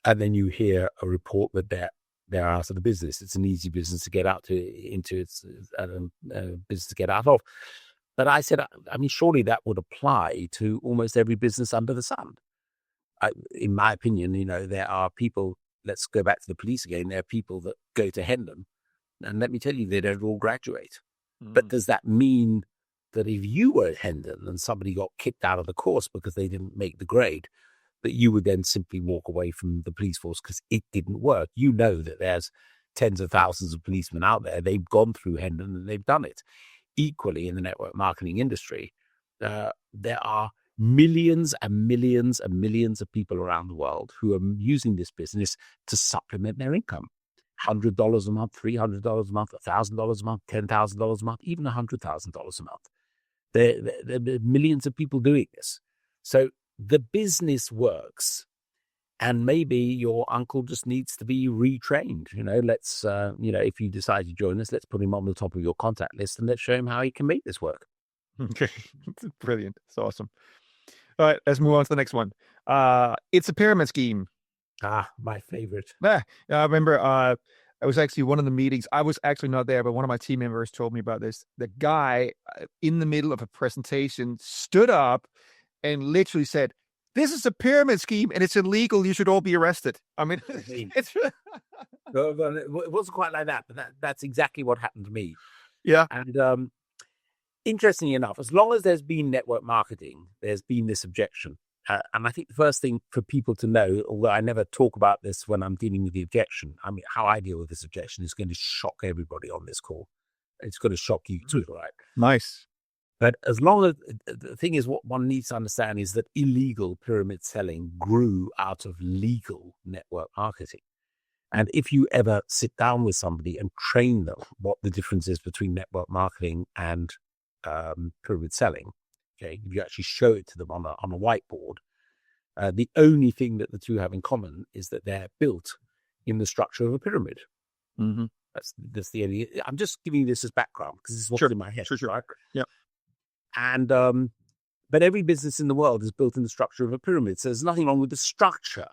And then you hear a report that they're out of the business. It's an easy business to get into. It's a business to get out of. But I said, I mean, surely that would apply to almost every business under the sun. In my opinion, there are people, let's go back to the police again. There are people that go to Hendon, and let me tell you, they don't all graduate. But does that mean that if you were at Hendon and somebody got kicked out of the course because they didn't make the grade, that you would then simply walk away from the police force because it didn't work? You know that there's tens of thousands of policemen out there. They've gone through Hendon and they've done it. Equally, in the network marketing industry, there are millions and millions and millions of people around the world who are using this business to supplement their income. $100 a month, $300 a month, $1,000 a month, $10,000 a month, even $100,000 a month. There are millions of people doing this. So the business works, and maybe your uncle just needs to be retrained. Let's, if you decide to join us, let's put him on the top of your contact list and let's show him how he can make this work. Okay. Brilliant. It's awesome. All right, let's move on to the next one. It's a pyramid scheme. My favorite. I remember I was actually one of the meetings. I was actually not there, but one of my team members told me about this. The guy in the middle of a presentation stood up and literally said, "This is a pyramid scheme and it's illegal. You should all be arrested." I mean, it wasn't quite like that, but that's exactly what happened to me. Yeah. And interestingly enough, as long as there's been network marketing, there's been this objection. And I think the first thing for people to know, although I never talk about this when I'm dealing with the objection, I mean, how I deal with this objection is going to shock everybody on this call. It's going to shock you too, right? Nice. But as long as the thing is, what one needs to understand is that illegal pyramid selling grew out of legal network marketing. And if you ever sit down with somebody and train them what the difference is between network marketing and pyramid selling, okay, if you actually show it to them on a whiteboard, the only thing that the two have in common is that they're built in the structure of a pyramid. Mm-hmm. That's the only. I'm just giving you this as background because this is what's in my head. Sure. Right? Yeah. And but every business in the world is built in the structure of a pyramid. So there's nothing wrong with the structure.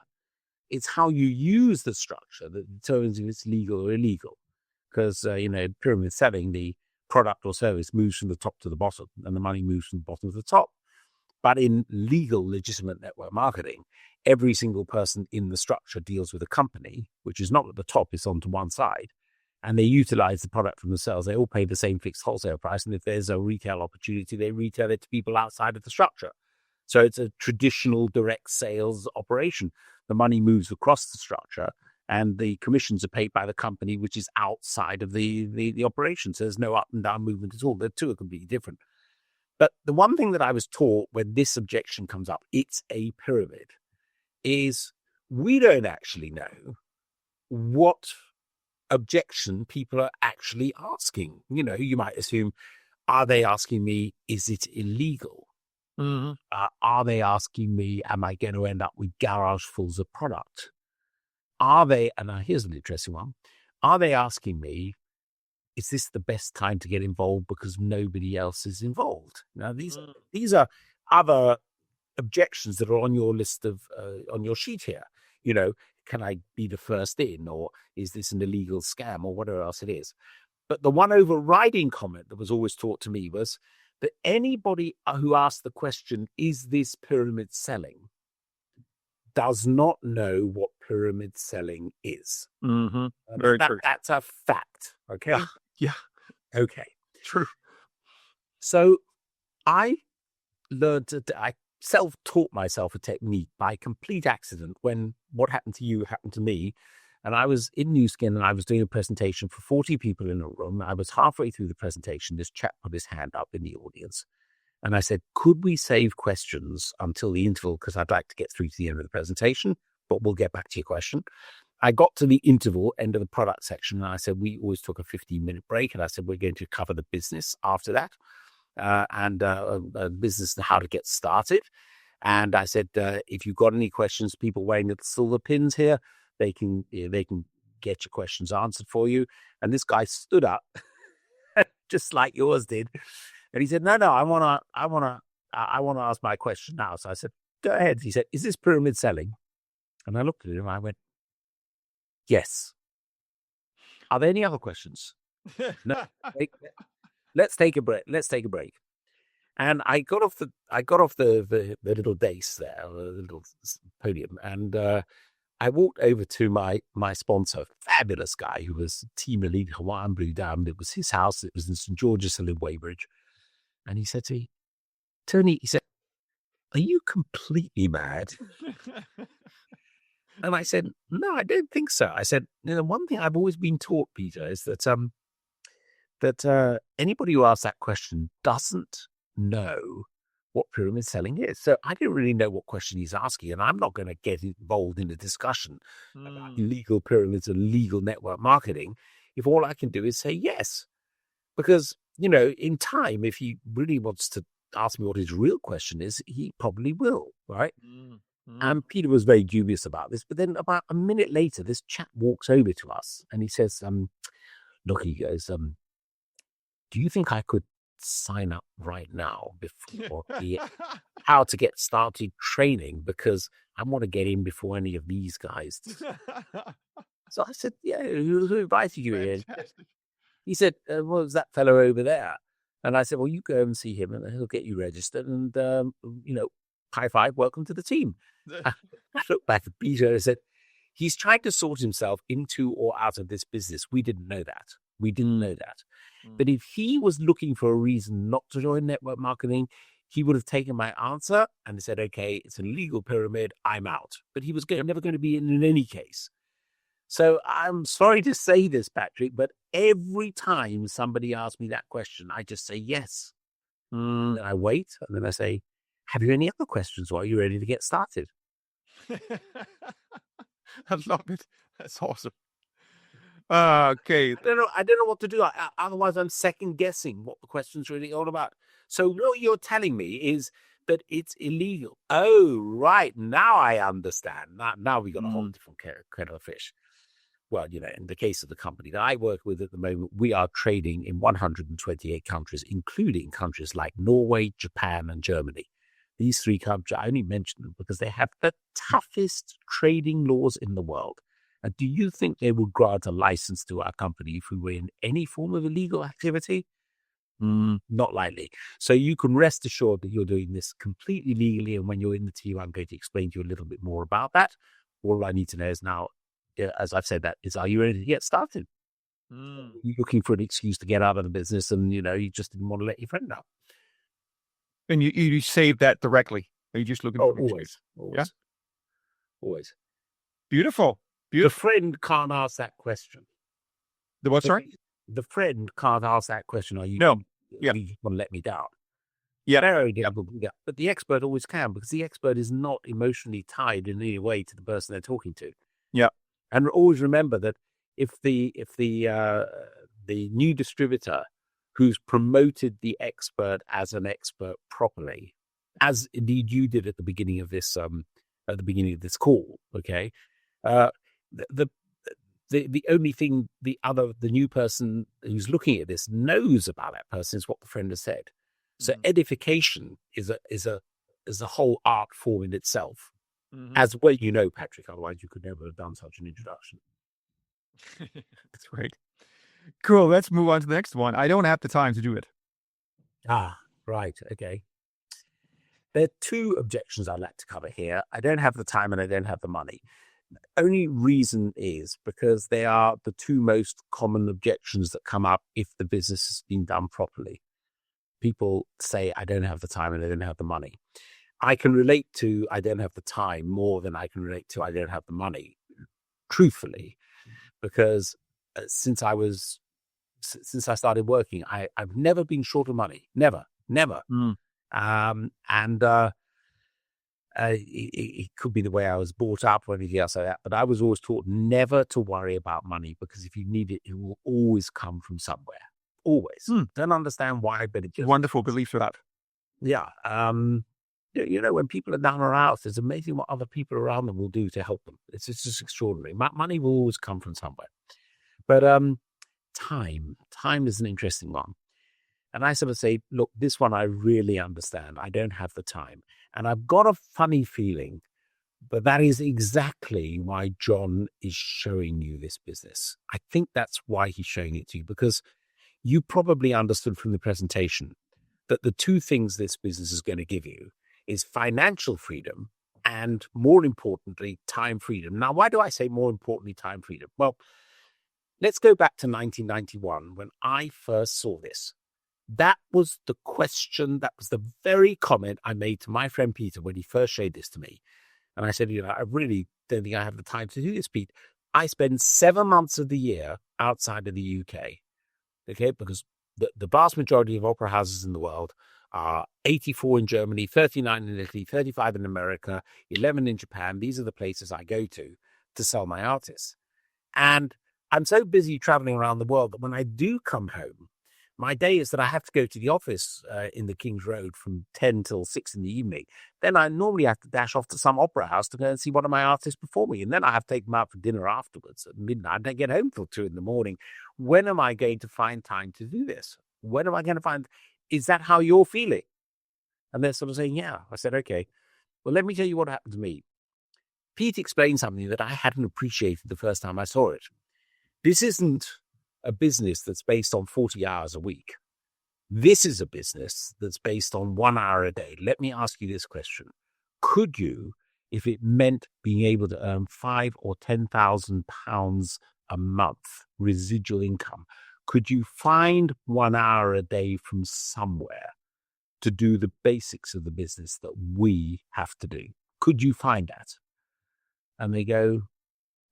It's how you use the structure that determines if it's legal or illegal. Because pyramid selling, the product or service moves from the top to the bottom, and the money moves from the bottom to the top. But in legal, legitimate network marketing, every single person in the structure deals with a company, which is not at the top, it's onto one side, and they utilize the product from themselves. They all pay the same fixed wholesale price, and if there's a retail opportunity, they retail it to people outside of the structure. So it's a traditional direct sales operation. The money moves across the structure, and the commissions are paid by the company, which is outside of the operation. So there's no up and down movement at all. The two are completely different. But the one thing that I was taught when this objection comes up, it's a pyramid, is we don't actually know what objection people are actually asking. You might assume, are they asking me, is it illegal? Mm-hmm. Are they asking me, am I going to end up with garage fulls of product? Are they, and here's an interesting one, are they asking me, is this the best time to get involved because nobody else is involved? Now, these are other objections that are on your list of, on your sheet here. Can I be the first in, or is this an illegal scam, or whatever else it is? But the one overriding comment that was always taught to me was that anybody who asked the question, is this pyramid selling, does not know what pyramid selling is. Mm-hmm. Very true. That's a fact. Okay. Yeah. Okay. True. So I I self-taught myself a technique by complete accident when what happened to you happened to me. And I was in New Skin and I was doing a presentation for 40 people in a room. I was halfway through the presentation. This chap put his hand up in the audience. And I said, could we save questions until the interval? Because I'd like to get through to the end of the presentation, but we'll get back to your question. I got to the interval, end of the product section, and I said, we always took a 15-minute break. And I said, we're going to cover the business after that and business and how to get started. And I said, if you've got any questions, people wearing the silver pins here, they can get your questions answered for you. And this guy stood up, just like yours did. And he said, no, I want to ask my question now. So I said, go ahead. He said, is this pyramid selling? And I looked at him and I went, yes. Are there any other questions? No. Let's take a break. And I got off the little dais there, the little podium, and I walked over to my sponsor, fabulous guy who was team elite Hawaiian Blue Dam. It was his house. It was in St. George's Hill in Weybridge. And he said to me, Tony, he said, are you completely mad? And I said, no, I don't think so. I said, one thing I've always been taught, Peter, is that anybody who asks that question doesn't know what pyramid selling is. So I didn't really know what question he's asking, and I'm not going to get involved in a discussion about illegal pyramids and legal network marketing if all I can do is say yes. Because, in time, if he really wants to ask me what his real question is, he probably will, right? And Peter was very dubious about this. But then about a minute later, this chap walks over to us and he says, look, he goes, do you think I could sign up right now before the how to get started training? Because I want to get in before any of these guys. So I said, yeah, who invited you in? He said, well, was that fellow over there? And I said, well, you go and see him and he'll get you registered and, high five, welcome to the team. I looked back at Peter and I said, he's trying to sort himself into or out of this business. We didn't know that. But if he was looking for a reason not to join network marketing, he would have taken my answer and said, okay, it's a legal pyramid, I'm out. But he was never going to be in any case. So I'm sorry to say this, Patrick, but every time somebody asks me that question, I just say yes. And I wait, and then I say, have you any other questions, or are you ready to get started? I love it. That's awesome. Okay. I don't know what to do. Otherwise, I'm second guessing what the question's really all about. So what you're telling me is that it's illegal. Oh, right. Now I understand. Now we got a whole different kettle of fish. Well, in the case of the company that I work with at the moment, we are trading in 128 countries, including countries like Norway, Japan, and Germany. These three countries, I only mention them because they have the toughest trading laws in the world. And do you think they would grant a license to our company if we were in any form of illegal activity? Not likely. So you can rest assured that you're doing this completely legally. And when you're in the team, I'm going to explain to you a little bit more about that. All I need to know is now, as I've said, are you ready to get started? You're looking for an excuse to get out of the business and, you just didn't want to let your friend know. And you save that directly. Are you just looking for an excuse? Always. Always. Beautiful. The friend can't ask that question. The what, sorry? The friend can't ask that question. Are you? No. You want to let me down? Yeah. But the expert always can, because the expert is not emotionally tied in any way to the person they're talking to. Yeah. And always remember that if the new distributor who's promoted the expert as an expert properly, as indeed you did at the beginning of this call, okay, the only thing the new person who's looking at this knows about that person is what the friend has said. So edification is a whole art form in itself. As well, Patrick, otherwise you could never have done such an introduction. That's great. Cool. Let's move on to the next one. I don't have the time to do it. Right. Okay. There are two objections I'd like to cover here. I don't have the time and I don't have the money. The only reason is because they are the two most common objections that come up if the business has been done properly. people say, I don't have the time and I don't have the money. I can relate to I don't have the time more than I can relate to I don't have the money, truthfully, because since I started working, I've never been short of money. Never. Mm. It could be the way I was brought up or anything else like that, but I was always taught never to worry about money, because if you need it, it will always come from somewhere. Always. Don't understand why, but it just... Wonderful belief for that. Yeah. When people are down or out, it's amazing what other people around them will do to help them. It's just extraordinary. Money will always come from somewhere. But time is an interesting one. And I sort of say, look, this one I really understand. I don't have the time. And I've got a funny feeling, but that is exactly why John is showing you this business. I think that's why he's showing it to you, because you probably understood from the presentation that the two things this business is going to give you is financial freedom and, more importantly, time freedom. Now, why do I say more importantly time freedom? Well, let's go back to 1991 when I first saw this. That was the question, that was the very comment I made to my friend Peter when he first showed this to me. And I said, I really don't think I have the time to do this, Pete. I spend 7 months of the year outside of the UK, okay, because the vast majority of opera houses in the world are 84 in Germany, 39 in Italy, 35 in America, 11 in Japan. These are the places I go to sell my artists. And I'm so busy traveling around the world that when I do come home, my day is that I have to go to the office in the King's Road from 10 till 6 in the evening. Then I normally have to dash off to some opera house to go and see one of my artists performing. And then I have to take them out for dinner afterwards at midnight. I don't get home till 2 in the morning. When am I going to find time to do this? When am I going to find... Is that how you're feeling? And they're sort of saying, yeah. I said, okay, well, let me tell you what happened to me. Pete explained something that I hadn't appreciated the first time I saw it. This isn't a business that's based on 40 hours a week. This is a business that's based on 1 hour a day. Let me ask you this question. Could you, if it meant being able to earn £5,000 or £10,000 a month residual income, could you find 1 hour a day from somewhere to do the basics of the business that we have to do? Could you find that? And they go,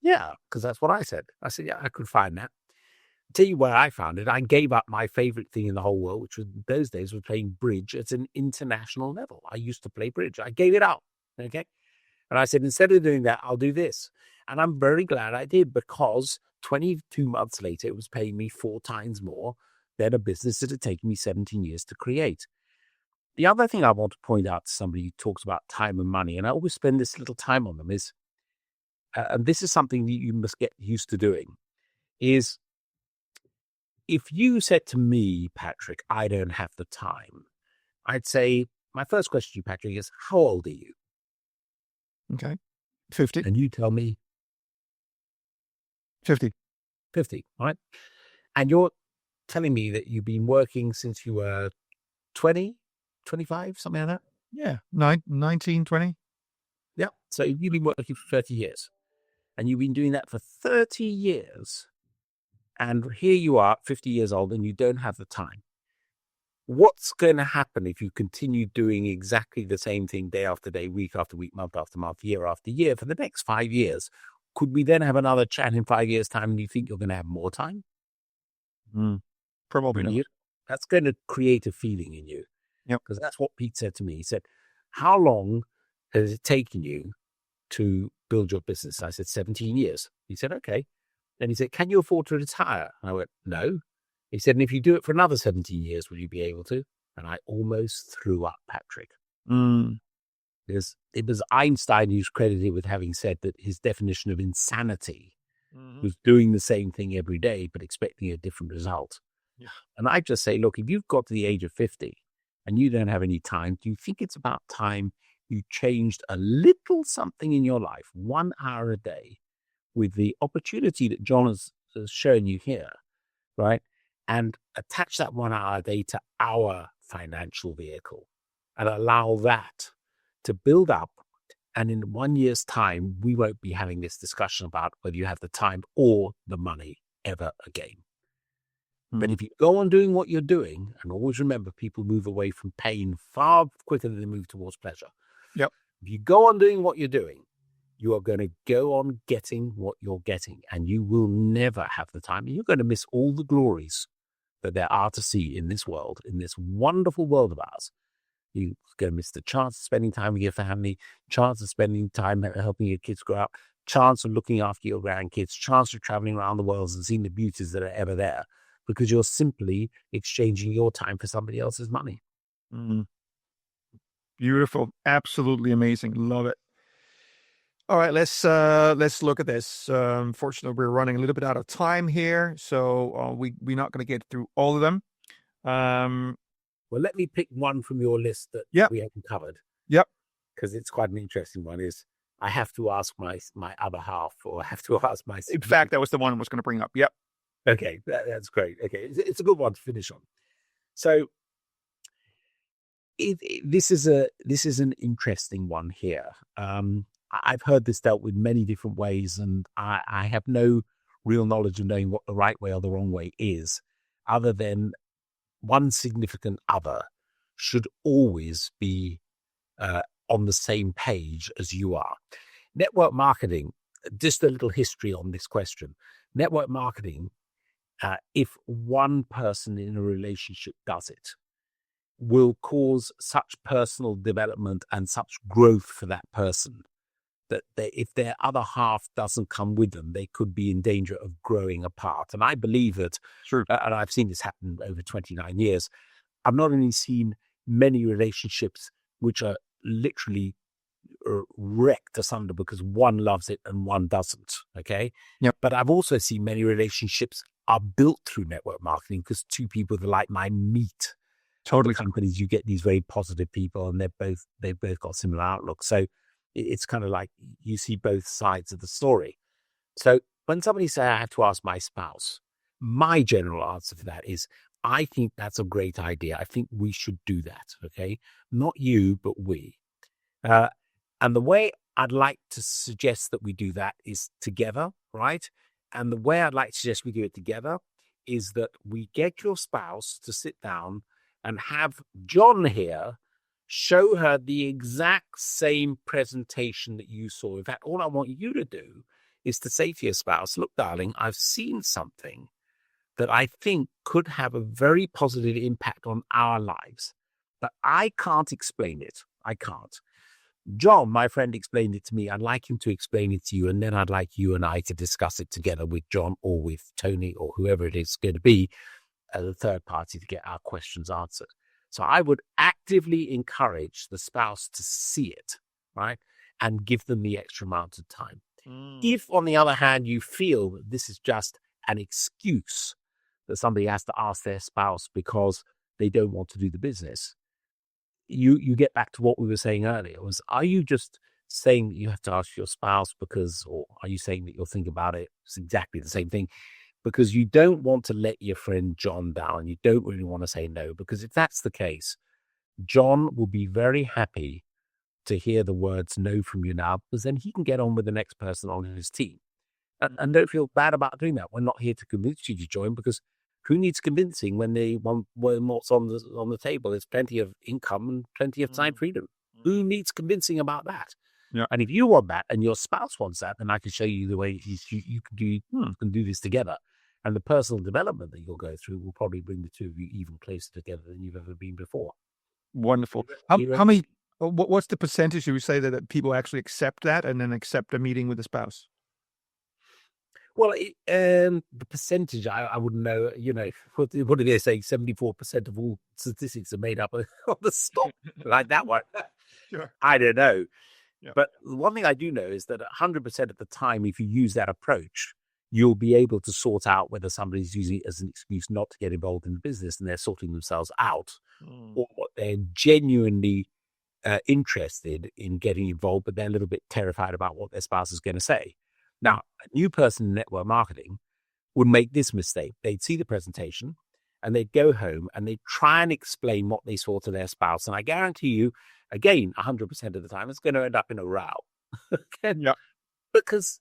yeah, because that's what I said. I said, yeah, I could find that. Tell you where I found it. I gave up my favorite thing in the whole world, which was those days was playing bridge at an international level. I used to play bridge. I gave it up. Okay. And I said, instead of doing that, I'll do this. And I'm very glad I did, because 22 months later, it was paying me 4 times more than a business that had taken me 17 years to create. The other thing I want to point out to somebody who talks about time and money, and I always spend this little time on them, is, and this is something that you must get used to doing, is if you said to me, Patrick, I don't have the time, I'd say, my first question to you, Patrick, is, how old are you? Okay. 50. And you tell me 50. 50, right? And you're telling me that you've been working since you were 20, 25, something like that? Yeah. 19, 20. Yeah. So you've been working for 30 years. And you've been doing that for 30 years. And here you are, 50 years old, and you don't have the time. What's going to happen if you continue doing exactly the same thing day after day, week after week, month after month, year after year for the next 5 years? Could we then have another chat in 5 years' time and you think you're going to have more time? Probably not. That's going to create a feeling in you. Yep. Because that's what Pete said to me. He said, how long has it taken you to build your business? I said, 17 years. He said, okay. Then he said, can you afford to retire? And I went, no. He said, and if you do it for another 17 years, will you be able to? And I almost threw up, Patrick. Because it was Einstein who's credited with having said that his definition of insanity was doing the same thing every day, but expecting a different result. Yeah. And I just say, look, if you've got to the age of 50 and you don't have any time, do you think it's about time you changed a little something in your life, 1 hour a day, with the opportunity that John has shown you here, right? And attach that 1 hour a day to our financial vehicle and allow that to build up. And in 1 year's time, we won't be having this discussion about whether you have the time or the money ever again. But if you go on doing what you're doing, and always remember, people move away from pain far quicker than they move towards pleasure. Yep. If you go on doing what you're doing, you are going to go on getting what you're getting, and you will never have the time. And you're going to miss all the glories that there are to see in this world, in this wonderful world of ours. You're going to miss the chance of spending time with your family, chance of spending time helping your kids grow up, chance of looking after your grandkids, chance of traveling around the world and seeing the beauties that are ever there, because you're simply exchanging your time for somebody else's money. Beautiful. Absolutely amazing. Love it. All right, let's look at this. Unfortunately, we're running a little bit out of time here, so we're not going to get through all of them. Well, let me pick one from your list that we haven't covered. Yep. Because it's quite an interesting one. Is I have to ask my other half, or I have to ask my. In fact, that was the one I was going to bring up. Yep. Okay, that's great. Okay, it's a good one to finish on. So, this is an interesting one here. I've heard this dealt with many different ways, and I have no real knowledge of knowing what the right way or the wrong way is, other than one significant other should always be on the same page as you are. Network marketing, just a little history on this question. Network marketing, if one person in a relationship does it, will cause such personal development and such growth for that person that if their other half doesn't come with them, they could be in danger of growing apart. And I believe that, and I've seen this happen over 29 years, I've not only seen many relationships which are literally wrecked asunder because one loves it and one doesn't, okay? Yep. But I've also seen many relationships are built through network marketing because two people with a like mind meet. Totally. Companies, you get these very positive people, and they've both got similar outlooks. So it's kind of like you see both sides of the story. So when somebody says, I have to ask my spouse, my general answer for that is, I think that's a great idea. I think we should do that. Okay. Not you, but we. And the way I'd like to suggest that we do that is together, right? And the way I'd like to suggest we do it together is that we get your spouse to sit down and have John here show her the exact same presentation that you saw. In fact, all I want you to do is to say to your spouse, look, darling, I've seen something that I think could have a very positive impact on our lives, but I can't explain it. I can't. John, my friend, explained it to me. I'd like him to explain it to you, and then I'd like you and I to discuss it together with John or with Tony or whoever it is going to be as a third party to get our questions answered. So I would actively encourage the spouse to see it, right, and give them the extra amount of time. If, on the other hand, you feel that this is just an excuse that somebody has to ask their spouse because they don't want to do the business, you get back to what we were saying earlier. Are you just saying that you have to ask your spouse because, or are you saying that you'll think about it? It's exactly the same thing. Because you don't want to let your friend John down. You don't really want to say no, because if that's the case, John will be very happy to hear the words no from you now, because then he can get on with the next person on his team. And don't feel bad about doing that. We're not here to convince you to join, because who needs convincing when what's on the table is plenty of income and plenty of time freedom? Who needs convincing about that? Yeah. And if you want that and your spouse wants that, then I can show you the way you can do this together. And the personal development that you'll go through will probably bring the two of you even closer together than you've ever been before. Wonderful. How many? What's the percentage you would say that people actually accept that and then accept a meeting with the spouse? Well, the percentage I wouldn't know. You know, what do they say? 74% of all statistics are made up of the stock, like that one. Sure. I don't know. Yeah. But one thing I do know is that 100% of the time, if you use that approach, you'll be able to sort out whether somebody's using it as an excuse not to get involved in the business and they're sorting themselves out, or they're genuinely interested in getting involved, but they're a little bit terrified about what their spouse is going to say. Now, a new person in network marketing would make this mistake. They'd see the presentation and they'd go home and they'd try and explain what they saw to their spouse. And I guarantee you, again, 100% of the time, it's going to end up in a row. Yeah. Because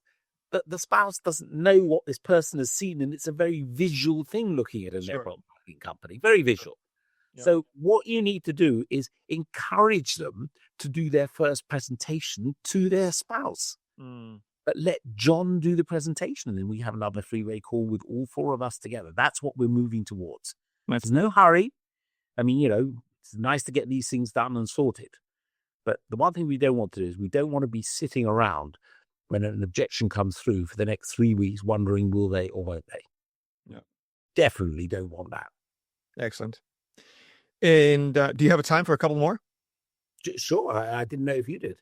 the spouse doesn't know what this person has seen, and it's a very visual thing looking at a Sure. network marketing company, very visual. Yep. So what you need to do is encourage them to do their first presentation to their spouse. But let John do the presentation, and then we have another three-way call with all four of us together. That's what we're moving towards. There's no hurry. I mean, it's nice to get these things done and sorted. But the one thing we don't want to do is we don't want to be sitting around when an objection comes through for the next 3 weeks wondering will they or won't they. Yeah. Definitely don't want that. Excellent. And do you have a time for a couple more? Sure. I didn't know if you did.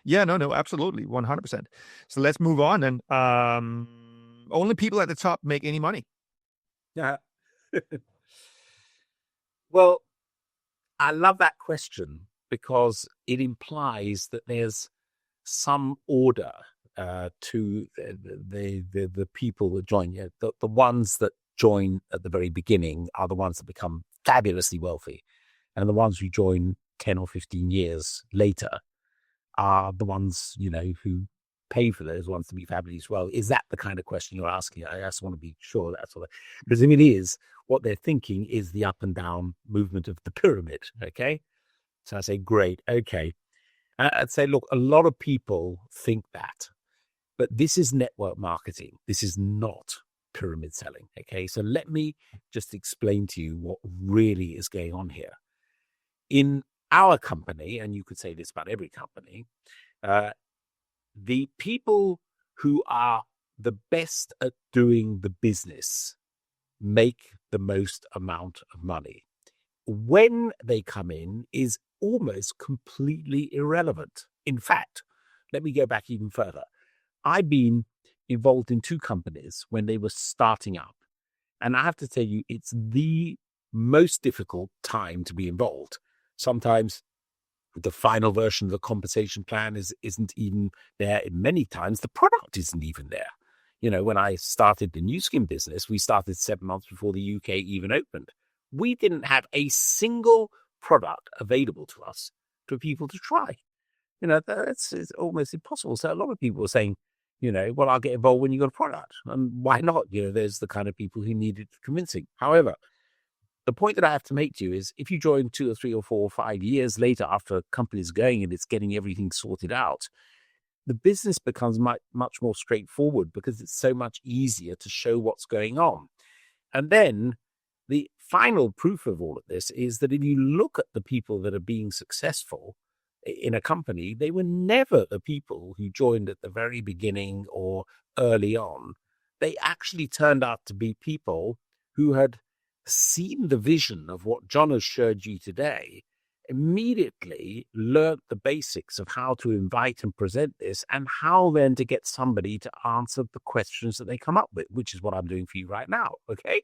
Yeah, no, absolutely. 100%. So let's move on. And only people at the top make any money. Yeah. Well, I love that question because it implies that there's some order to the people that join. The ones that join at the very beginning are the ones that become fabulously wealthy, and the ones who join 10 or 15 years later are the ones who pay for those ones to be fabulous. Well, is that the kind of question you're asking? I just want to be sure that's what. Because if it is, what they're thinking is the up and down movement of the pyramid. Okay, so I say, great. Okay, I'd say, look, a lot of people think that, but this is network marketing. This is not pyramid selling. Okay, so let me just explain to you what really is going on here. In our company, and you could say this about every company, the people who are the best at doing the business make the most amount of money. When they come in is almost completely irrelevant. In fact, let me go back even further. I've been involved in 2 companies when they were starting up. And I have to tell you, it's the most difficult time to be involved. Sometimes the final version of the compensation plan isn't even there. Many times the product isn't even there. When I started the new skin business, we started 7 months before the UK even opened. We didn't have a single product available to us for people to try. It's almost impossible. So a lot of people were saying, well, I'll get involved when you got a product. And why not? There's the kind of people who needed convincing. However, the point that I have to make to you is if you join 2 or 3 or 4 or 5 years later after a company is going and it's getting everything sorted out, the business becomes much more straightforward because it's so much easier to show what's going on. And then the final proof of all of this is that if you look at the people that are being successful in a company, they were never the people who joined at the very beginning or early on. They actually turned out to be people who had seen the vision of what John has showed you today, immediately learned the basics of how to invite and present this and how then to get somebody to answer the questions that they come up with, which is what I'm doing for you right now. Okay.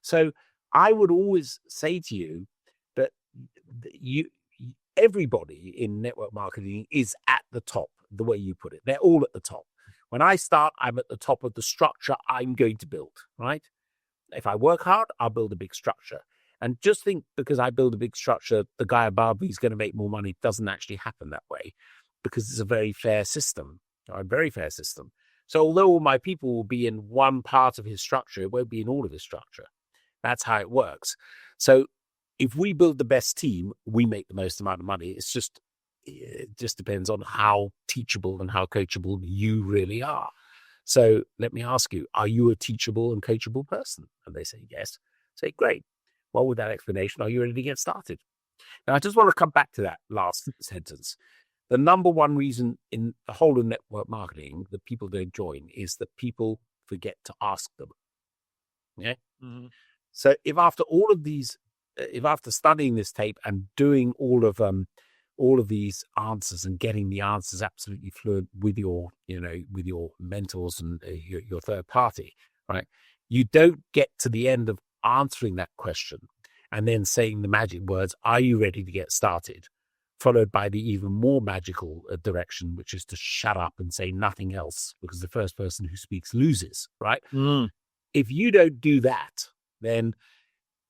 So I would always say to you that everybody in network marketing is at the top, the way you put it. They're all at the top. When I start, I'm at the top of the structure I'm going to build, right? If I work hard, I'll build a big structure. And just think because I build a big structure, the guy above who's going to make more money doesn't actually happen that way because it's a very fair system, a very fair system. So although all my people will be in one part of his structure, it won't be in all of his structure. That's how it works. So if we build the best team, we make the most amount of money. It just depends on how teachable and how coachable you really are. So let me ask you, are you a teachable and coachable person? And they say, yes. Say, great. Well, with that explanation, are you ready to get started? Now, I just want to come back to that last sentence. The number one reason in the whole of network marketing that people don't join is that people forget to ask them. Yeah. Mm-hmm. So if after all of these, if after studying this tape and doing all of these answers and getting the answers absolutely fluent with your mentors and your third party, right? You don't get to the end of answering that question and then saying the magic words, "Are you ready to get started?" Followed by the even more magical direction, which is to shut up and say nothing else because the first person who speaks loses, right? Mm. If you don't do that, then,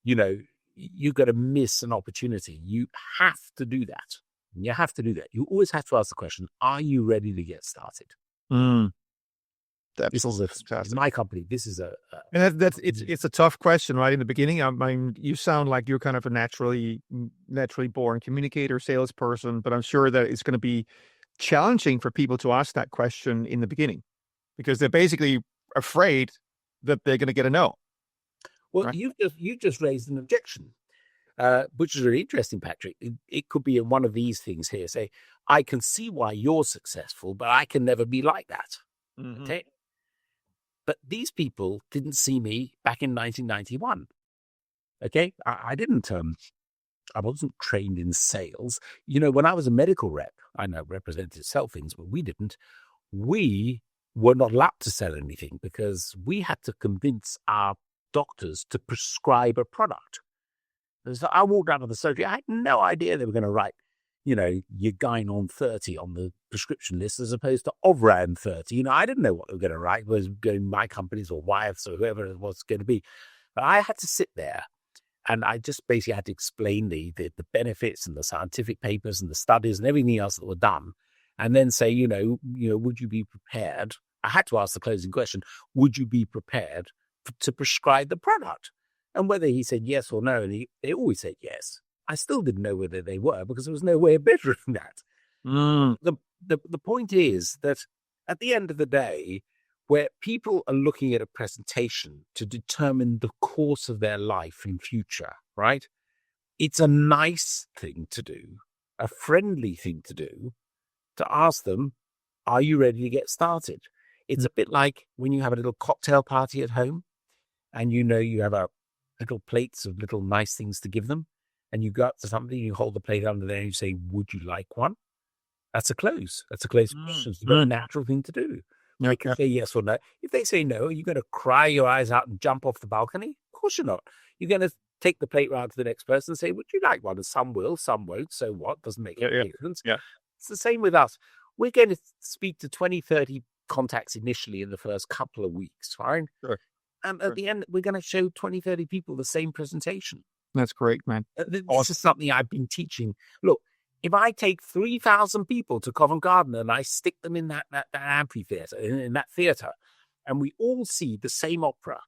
you're going to miss an opportunity. You have to do that. You have to do that. You always have to ask the question, are you ready to get started? Mm. This is Fantastic. my company. This is And it's a tough question, right? In the beginning, I mean, you sound like you're kind of a naturally born communicator, salesperson, but I'm sure that it's going to be challenging for people to ask that question in the beginning because they're basically afraid that they're going to get a no. well. Right. You just raised an objection, which is really interesting, Patrick. It could be in one of these things here. Say, I can see why you're successful, but I can never be like that. Okay. But these people didn't see me back in 1991. Okay. I didn't, I wasn't trained in sales. You know, when I was a medical rep, I know representatives sell things, but we didn't. We were not allowed to sell anything because we had to convince our doctors to prescribe a product. So I walked out of the surgery. I had no idea they were going to write, you know, Eugynon 30 on the prescription list as opposed to Ovran 30. You know, I didn't know what they were going to write. It was going my companies or Wyeth's or whoever it was going to be. But I had to sit there and I just basically had to explain the benefits and the scientific papers and the studies and everything else that were done. And then say, you know, would you be prepared? I had to ask the closing question, would you be prepared to prescribe the product? And whether he said yes or no, and they always said yes. I still didn't know whether they were because there was no way of measuring that. The point is that at the end of the day, where people are looking at a presentation to determine the course of their life and future, right? It's a nice thing to do, a friendly thing to do, to ask them, are you ready to get started? It's a bit like when you have a little cocktail party at home and you have a little plates of little nice things to give them. And you go up to somebody, you hold the plate under there and you say, would you like one? That's a close. That's a close question. It's a very natural thing to do. They can say yes or no. If they say no, are you going to cry your eyes out and jump off the balcony? Of course you're not. You're going to take the plate round to the next person and say, would you like one? And some will, some won't. So what? Doesn't make any difference. Yeah. It's the same with us. We're going to speak to 20, 30 contacts initially in the first couple of weeks, fine? Sure. And at the end, we're going to show 20, 30 people the same presentation. That's great, man. This is something I've been teaching. Look, if I take 3,000 people to Covent Garden and I stick them in that amphitheater, in that theater, and we all see the same opera,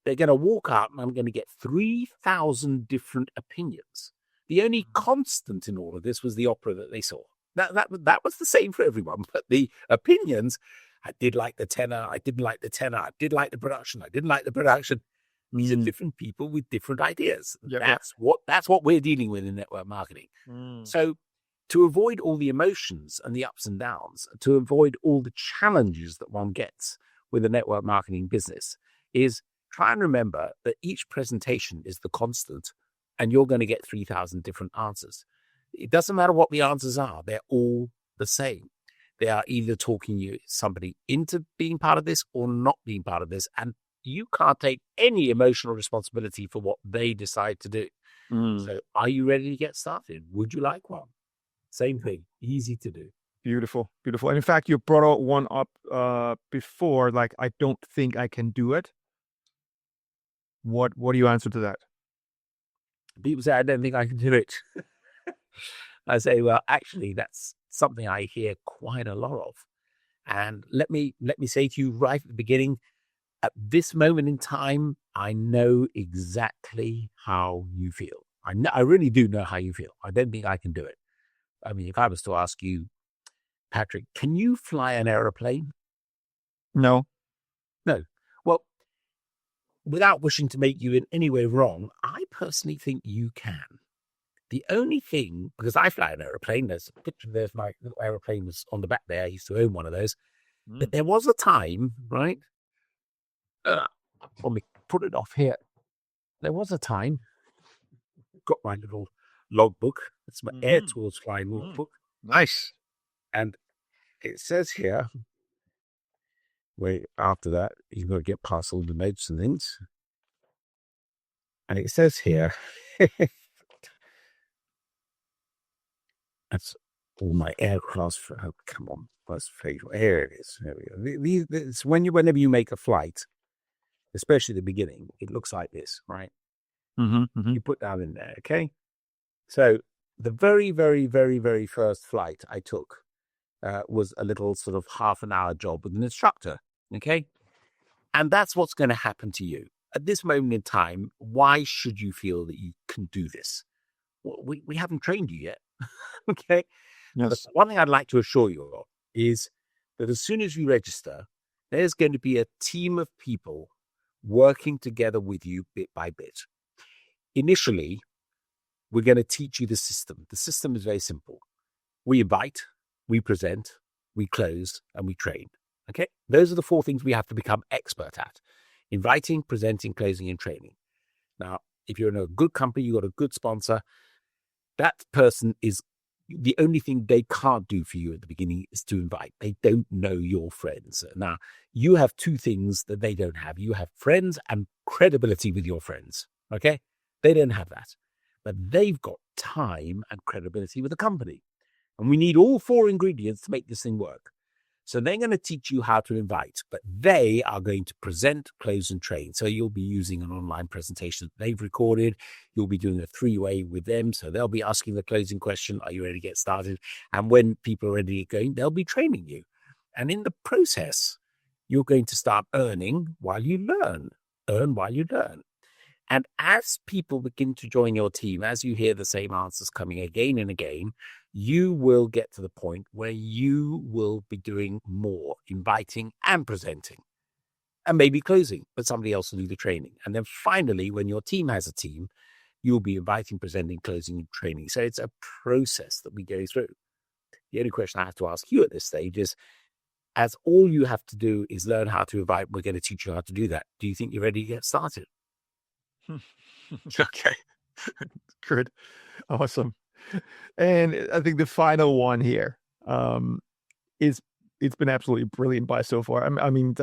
they're going to walk out and I'm going to get 3,000 different opinions. The only constant in all of this was the opera that they saw. That was the same for everyone, but the opinions, I did like the tenor, I didn't like the tenor, I did like the production, I didn't like the production. These are different people with different ideas. That's what we're dealing with in network marketing. So to avoid all the emotions and the ups and downs, to avoid all the challenges that one gets with a network marketing business, is try and remember that each presentation is the constant and you're going to get 3,000 different answers. It doesn't matter what the answers are. They're all the same. They are either talking somebody into being part of this or not being part of this. And you can't take any emotional responsibility for what they decide to do. So are you ready to get started? Would you like one? Same thing. Easy to do. Beautiful, beautiful. And in fact, you brought one up before, like, I don't think I can do it. What do you answer to that? People say, I don't think I can do it. I say, well, actually, that's something I hear quite a lot of. And let me say to you right at the beginning, at this moment in time, I know exactly how you feel. I really do know how you feel. I don't think I can do it. I mean, if I was to ask you, Patrick, can you fly an aeroplane? No. No. Well, without wishing to make you in any way wrong, I personally think you can. The only thing, because I fly an aeroplane, there's a picture, there's my little aeroplane was on the back there. I used to own one of those. But there was a time, right? Let me put it off here. There was a time, got my little logbook. It's my Air Tours flying logbook. Nice. And it says here, wait, after that, you've got to get past all the notes and things. And it says here, that's all my aircraft. Oh, come on. First page. Here it is. There we go. It's whenever you make a flight, especially the beginning, it looks like this, right? You put that in there, okay? So the very, very, very, very first flight I took was a little sort of half an hour job with an instructor. Okay. And that's what's going to happen to you. At this moment in time, why should you feel that you can do this? Well, we haven't trained you yet. Okay. But Yes. one thing I'd like to assure you of is that as soon as you register, there's going to be a team of people working together with you bit by bit. Initially, we're going to teach you the system. The system is very simple. We invite, we present, we close, and we train. Okay? Those are the 4 things we have to become expert at: inviting, presenting, closing, and training. Now, if you're in a good company, you've got a good sponsor, that person is the only thing they can't do for you at the beginning is to invite. They don't know your friends. Now, you have 2 things that they don't have. You have friends and credibility with your friends. Okay? They don't have that. But they've got time and credibility with the company. And we need all 4 ingredients to make this thing work. So they're going to teach you how to invite, but they are going to present, close, and train. So you'll be using an online presentation that they've recorded. You'll be doing a 3-way with them. So they'll be asking the closing question, are you ready to get started? And when people are ready to get going, they'll be training you. And in the process, you're going to start earning while you learn. Earn while you learn. And as people begin to join your team, as you hear the same answers coming again and again, you will get to the point where you will be doing more inviting and presenting and maybe closing, but somebody else will do the training. And then finally, when your team has a team, you'll be inviting, presenting, closing, and training. So it's a process that we go through. The only question I have to ask you at this stage is, as all you have to do is learn how to invite, we're going to teach you how to do that. Do you think you're ready to get started? Okay. Good. Awesome. And I think the final one here is it's been absolutely brilliant by so far. I mean,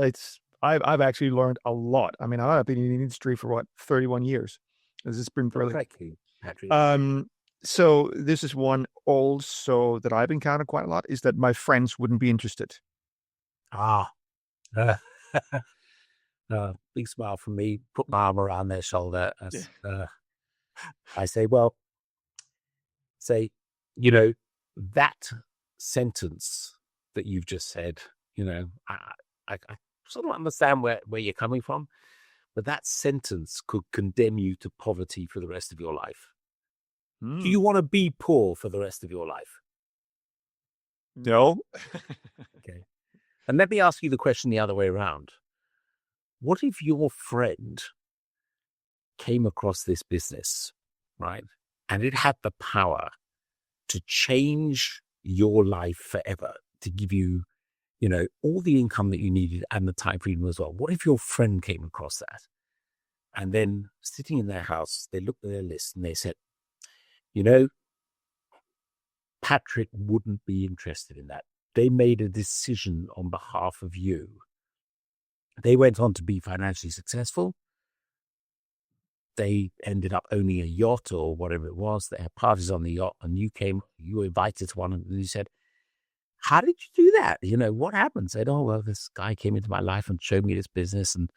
I've actually learned a lot. I mean, I've been in the industry for 31 years. This has been brilliant. Thank you, Patrick. So this is one also that I've encountered quite a lot, is that my friends wouldn't be interested. Big smile from me, put my arm around their shoulder. I say, well, that sentence that you've just said, I sort of understand where you're coming from, but that sentence could condemn you to poverty for the rest of your life. Do you want to be poor for the rest of your life? No. Okay. And let me ask you the question the other way around. What if your friend came across this business, right? And it had the power to change your life forever, to give you, all the income that you needed and the time freedom as well. What if your friend came across that? And then sitting in their house, they looked at their list and they said, Patrick wouldn't be interested in that. They made a decision on behalf of you. They went on to be financially successful. They ended up owning a yacht or whatever it was. They had parties on the yacht, and you were invited to one, and you said, how did you do that? What happened? Said, oh, well, this guy came into my life and showed me this business and,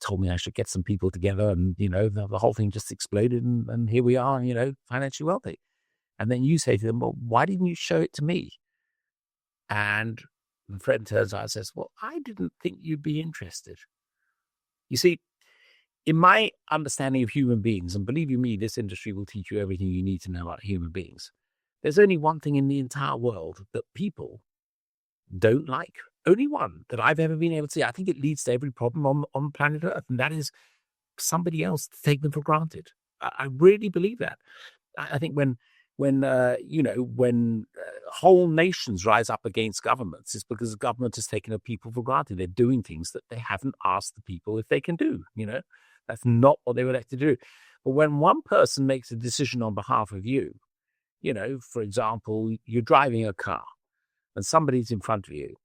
told me I should get some people together. And, the whole thing just exploded. And here we are, financially wealthy. And then you say to them, well, why didn't you show it to me? And the friend turns out and says, well, I didn't think you'd be interested. You see, in my understanding of human beings, and believe you me, this industry will teach you everything you need to know about human beings. There's only one thing in the entire world that people don't like. Only one that I've ever been able to see. I think it leads to every problem on planet Earth, and that is somebody else to take them for granted. I really believe that. I think when whole nations rise up against governments, it's because the government has taken the people for granted. They're doing things that they haven't asked the people if they can do. That's not what they were elected to do. But when one person makes a decision on behalf of you, for example, you're driving a car and somebody's in front of you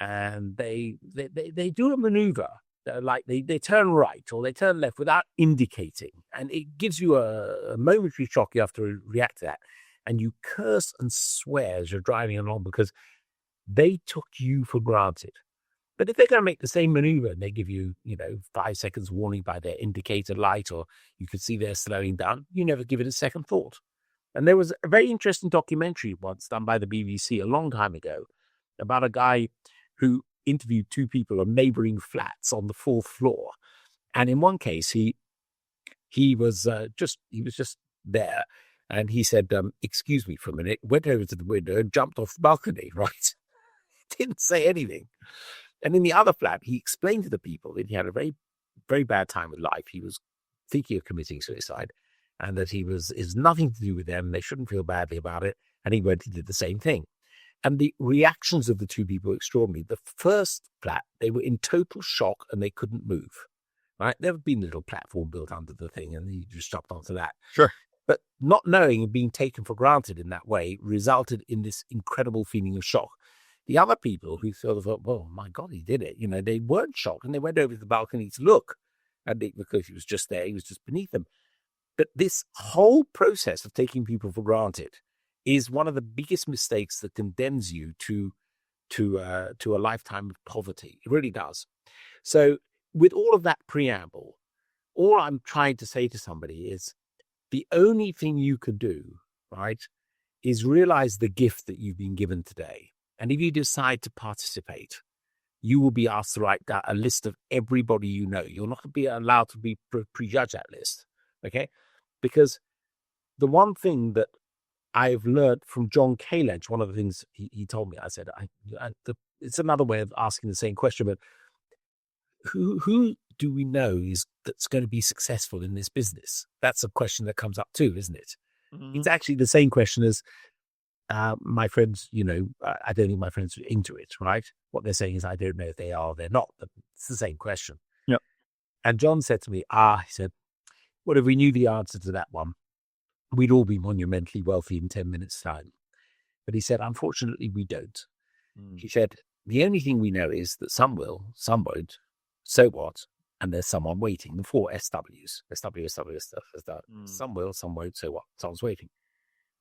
and they do a maneuver. Like they turn right or they turn left without indicating. And it gives you a momentary shock. You have to react to that. And you curse and swear as you're driving along because they took you for granted. But if they're going to make the same maneuver and they give you, 5 seconds warning by their indicator light, or you can see they're slowing down, you never give it a second thought. And there was a very interesting documentary once done by the BBC a long time ago about a guy who interviewed two people on neighboring flats on the fourth floor. And in one case, he was just there. And he said, excuse me for a minute, went over to the window and jumped off the balcony, right? Didn't say anything. And in the other flat, he explained to the people that he had a very, very bad time with life. He was thinking of committing suicide and that is nothing to do with them. They shouldn't feel badly about it. And he went and did the same thing. And the reactions of the two people were extraordinary. The first flat, they were in total shock and they couldn't move. Right? There had been a little platform built under the thing and he just jumped onto that. Sure. But not knowing and being taken for granted in that way resulted in this incredible feeling of shock. The other people who sort of thought, well, my God, he did it. They weren't shocked and they went over to the balcony to look. And because he was just there, he was just beneath them. But this whole process of taking people for granted is one of the biggest mistakes that condemns you to a lifetime of poverty. It really does. So with all of that preamble, all I'm trying to say to somebody is the only thing you can do, right, is realize the gift that you've been given today. And if you decide to participate, you will be asked to write a list of everybody you know. You'll not be allowed to prejudge that list, okay? Because the one thing that I've learned from John Kaye, one of the things he told me, I said, it's another way of asking the same question, but who do we know that's going to be successful in this business? That's a question that comes up too, isn't it? Mm-hmm. It's actually the same question as my friends, I don't think my friends are into it, right? What they're saying is, I don't know if they are or they're not, but it's the same question. Yeah. And John said to me, he said, what if we knew the answer to that one? We'd all be monumentally wealthy in 10 minutes' time. But he said, unfortunately, we don't. Mm. He said, the only thing we know is that some will, some won't. So what? And there's someone waiting. The 4 SWs. Some will, some won't. So what? Someone's waiting.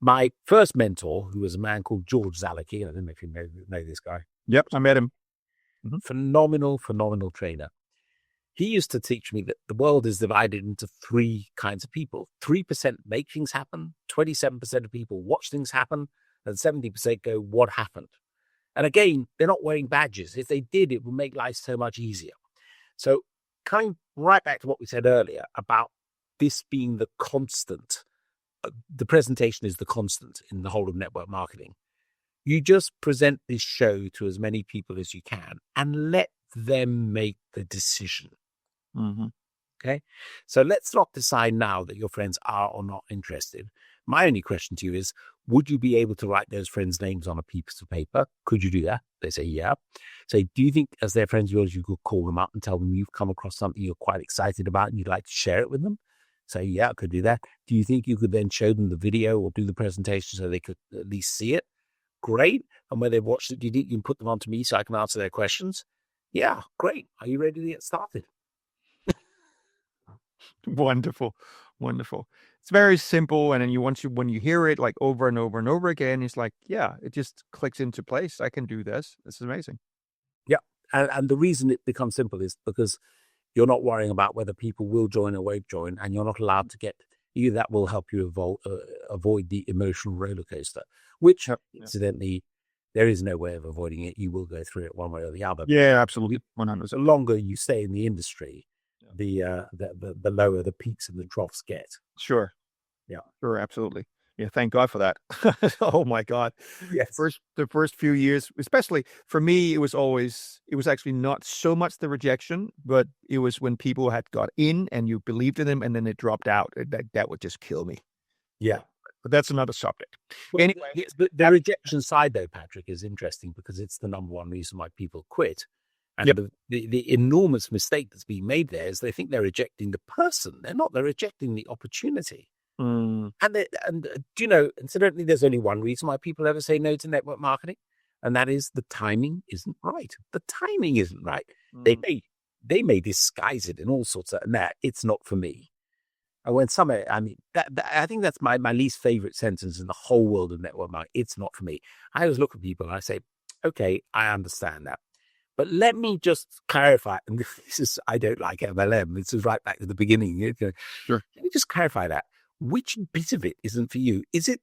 My first mentor, who was a man called George Zalaki, I don't know if you know this guy. Yep, I met him. Mm-hmm. Phenomenal trainer. He used to teach me that the world is divided into 3 kinds of people. 3% make things happen, 27% of people watch things happen, and 70% go, what happened? And again, they're not wearing badges. If they did, it would make life so much easier. So coming right back to what we said earlier about this being the constant, the presentation is the constant in the whole of network marketing. You just present this show to as many people as you can and let them make the decision. Mm-hmm. Okay. So let's not decide now that your friends are or not interested. My only question to you is, would you be able to write those friends' names on a piece of paper? Could you do that? They say, yeah. So do you think as their friends of yours, you could call them up and tell them you've come across something you're quite excited about and you'd like to share it with them? Say, yeah, I could do that. Do you think you could then show them the video or do the presentation so they could at least see it? Great. And when they've watched it, do you think you can put them onto me so I can answer their questions? Yeah, great. Are you ready to get started? Wonderful. It's very simple. And then when you hear it like over and over and over again, it's like, yeah, it just clicks into place. I can do this. This is amazing. Yeah. And the reason it becomes simple is because you're not worrying about whether people will join or won't join, and you're not allowed to get you. That will help you avoid the emotional roller coaster, which incidentally, there is no way of avoiding it. You will go through it one way or the other. Yeah, absolutely. 100%. The longer you stay in the industry, the lower the peaks and the troughs get. Sure. Yeah. Sure. Absolutely. Yeah. Thank God for that. Oh my God. Yes. The first few years, especially for me, it was actually not so much the rejection, but it was when people had got in and you believed in them and then they dropped out. That would just kill me. Yeah. But that's another subject. Well, anyway, the rejection side, though, Patrick, is interesting because it's the number one reason why people quit. And the enormous mistake that's being made there is they think they're rejecting the person. They're not. They're rejecting the opportunity. Mm. And do you know, incidentally, there's only one reason why people ever say no to network marketing, and that is the timing isn't right. The timing isn't right. Mm. They may disguise it in all sorts of that. It's not for me. And when I think that's my least favorite sentence in the whole world of network marketing. It's not for me. I always look at people and I say, okay, I understand that. But let me just clarify, and this is, I don't like MLM. This is right back to the beginning. Sure. Let me just clarify that. Which bit of it isn't for you? Is it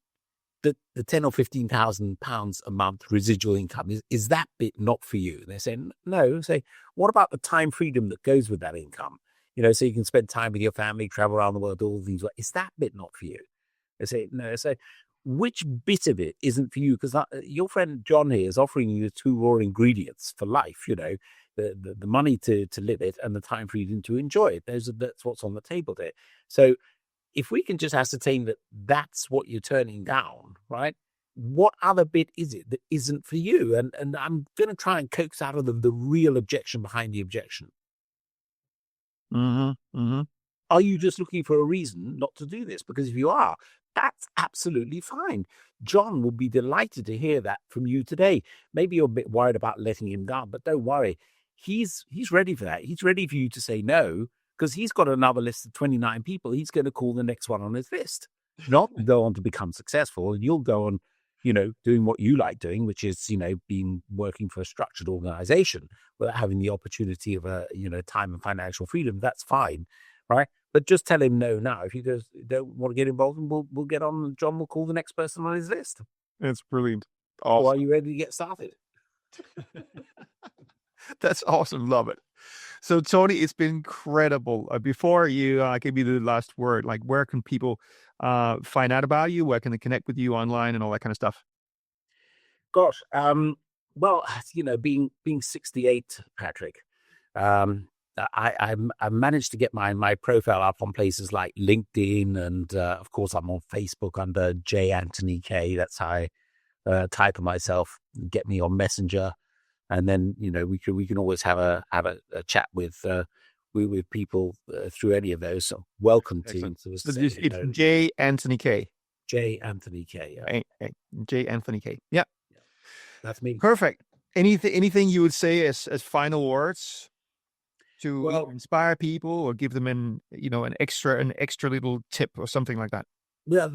the 10 or 15,000 pounds a month residual income, is that bit not for you? And they say, no. Say, what about the time freedom that goes with that income? So you can spend time with your family, travel around the world, all these. Is that bit not for you? They say, no. So which bit of it isn't for you? Because your friend John here is offering you the two raw ingredients for life, the money to live it and the time freedom to enjoy it. That's what's on the table there. So if we can just ascertain that that's what you're turning down, right? What other bit is it that isn't for you? And I'm going to try and coax out of them the real objection behind the objection. Mm-hmm. Mm-hmm. Are you just looking for a reason not to do this? Because if you are, that's absolutely fine. John will be delighted to hear that from you today. Maybe you're a bit worried about letting him down, but don't worry. He's ready for that. He's ready for you to say no, because he's got another list of 29 people. He's going to call the next one on his list. Not go on to become successful, and you'll go on, doing what you like doing, which is, working for a structured organization without having the opportunity of time and financial freedom. That's fine, right? But just tell him no now. If he goes, don't want to get involved, and we'll get on. John will call the next person on his list. That's brilliant. Awesome. Or are you ready to get started? That's awesome. Love it. So, Tony, it's been incredible. Before you give me the last word, like, where can people find out about you? Where can they connect with you online and all that kind of stuff? Gosh, well, being 68, Patrick, I managed to get my profile up on places like LinkedIn, and of course I'm on Facebook under J. Anthony Kaye. That's how I title myself. Get me on Messenger. And then, we can always have a chat with people through any of those. So welcome to. It's J. Anthony Kaye. J. Anthony Kaye. Yeah. J. Anthony Kaye. Yeah. That's me. Perfect. Anything you would say as final words to inspire people, or give them an extra little tip or something like that? Well,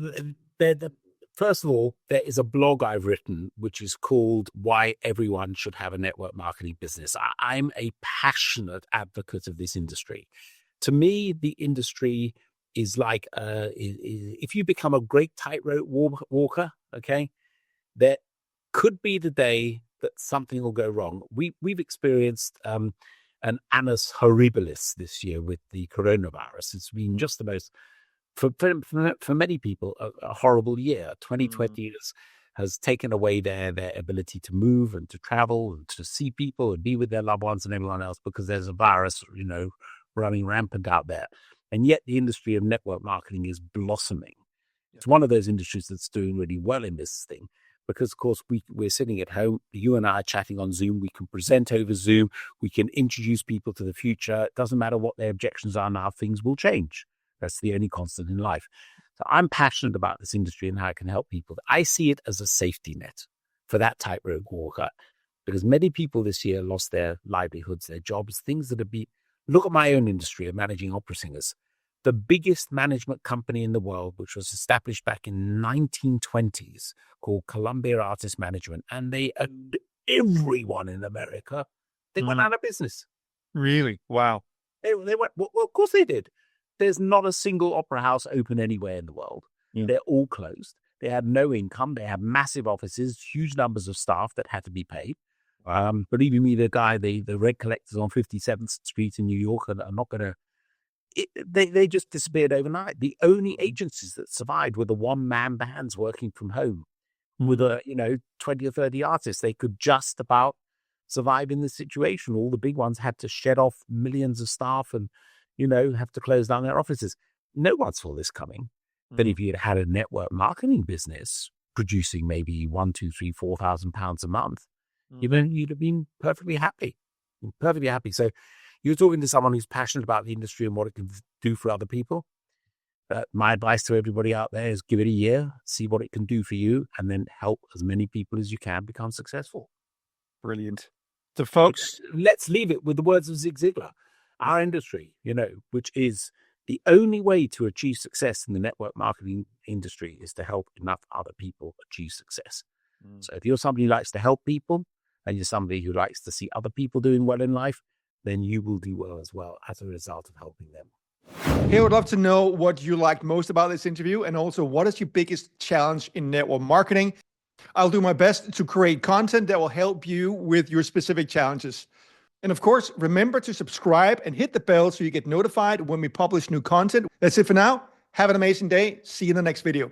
first of all, there is a blog I've written, which is called Why Everyone Should Have a Network Marketing Business. I'm a passionate advocate of this industry. To me, the industry is like, if you become a great tightrope walker, okay, there could be the day that something will go wrong. We've experienced an annus horribilis this year with the coronavirus. It's been just the most, for many people, a horrible year. 2020 has taken away their ability to move and to travel and to see people and be with their loved ones and everyone else, because there's a virus, running rampant out there. And yet the industry of network marketing is blossoming. It's one of those industries that's doing really well in this thing, because, of course, we're sitting at home. You and I are chatting on Zoom. We can present over Zoom. We can introduce people to the future. It doesn't matter what their objections are now. Things will change. That's the only constant in life. So I'm passionate about this industry and how I can help people. I see it as a safety net for that tightrope walker, because many people this year lost their livelihoods, their jobs, things that have been. Look at my own industry of managing opera singers. The biggest management company in the world, which was established back in 1920s, called Columbia Artist Management, and they owned everyone in America. They went out of business. Really? Wow. They went. Well, of course they did. There's not a single opera house open anywhere in the world. Yeah. They're all closed. They had no income. They had massive offices, huge numbers of staff that had to be paid. Believe me, the rent collectors on 57th Street in New York are not going to. They just disappeared overnight. The only agencies that survived were the one-man bands working from home with 20 or 30 artists. They could just about survive in this situation. All the big ones had to shed off millions of staff and have to close down their offices. No one saw this coming. But if you had a network marketing business producing maybe £1,000, £2,000, £3,000, £4,000 a month, you'd have been perfectly happy. Perfectly happy. So you're talking to someone who's passionate about the industry and what it can do for other people. My advice to everybody out there is give it a year, see what it can do for you, and then help as many people as you can become successful. Brilliant. So, folks, let's leave it with the words of Zig Ziglar. Our industry, which is the only way to achieve success in the network marketing industry, is to help enough other people achieve success. So if you're somebody who likes to help people and you're somebody who likes to see other people doing well in life, then you will do well as well as a result of helping them. Hey, I would love to know what you liked most about this interview, and also what is your biggest challenge in network marketing. I'll do my best to create content that will help you with your specific challenges. And of course, remember to subscribe and hit the bell so you get notified when we publish new content. That's it for now. Have an amazing day. See you in the next video.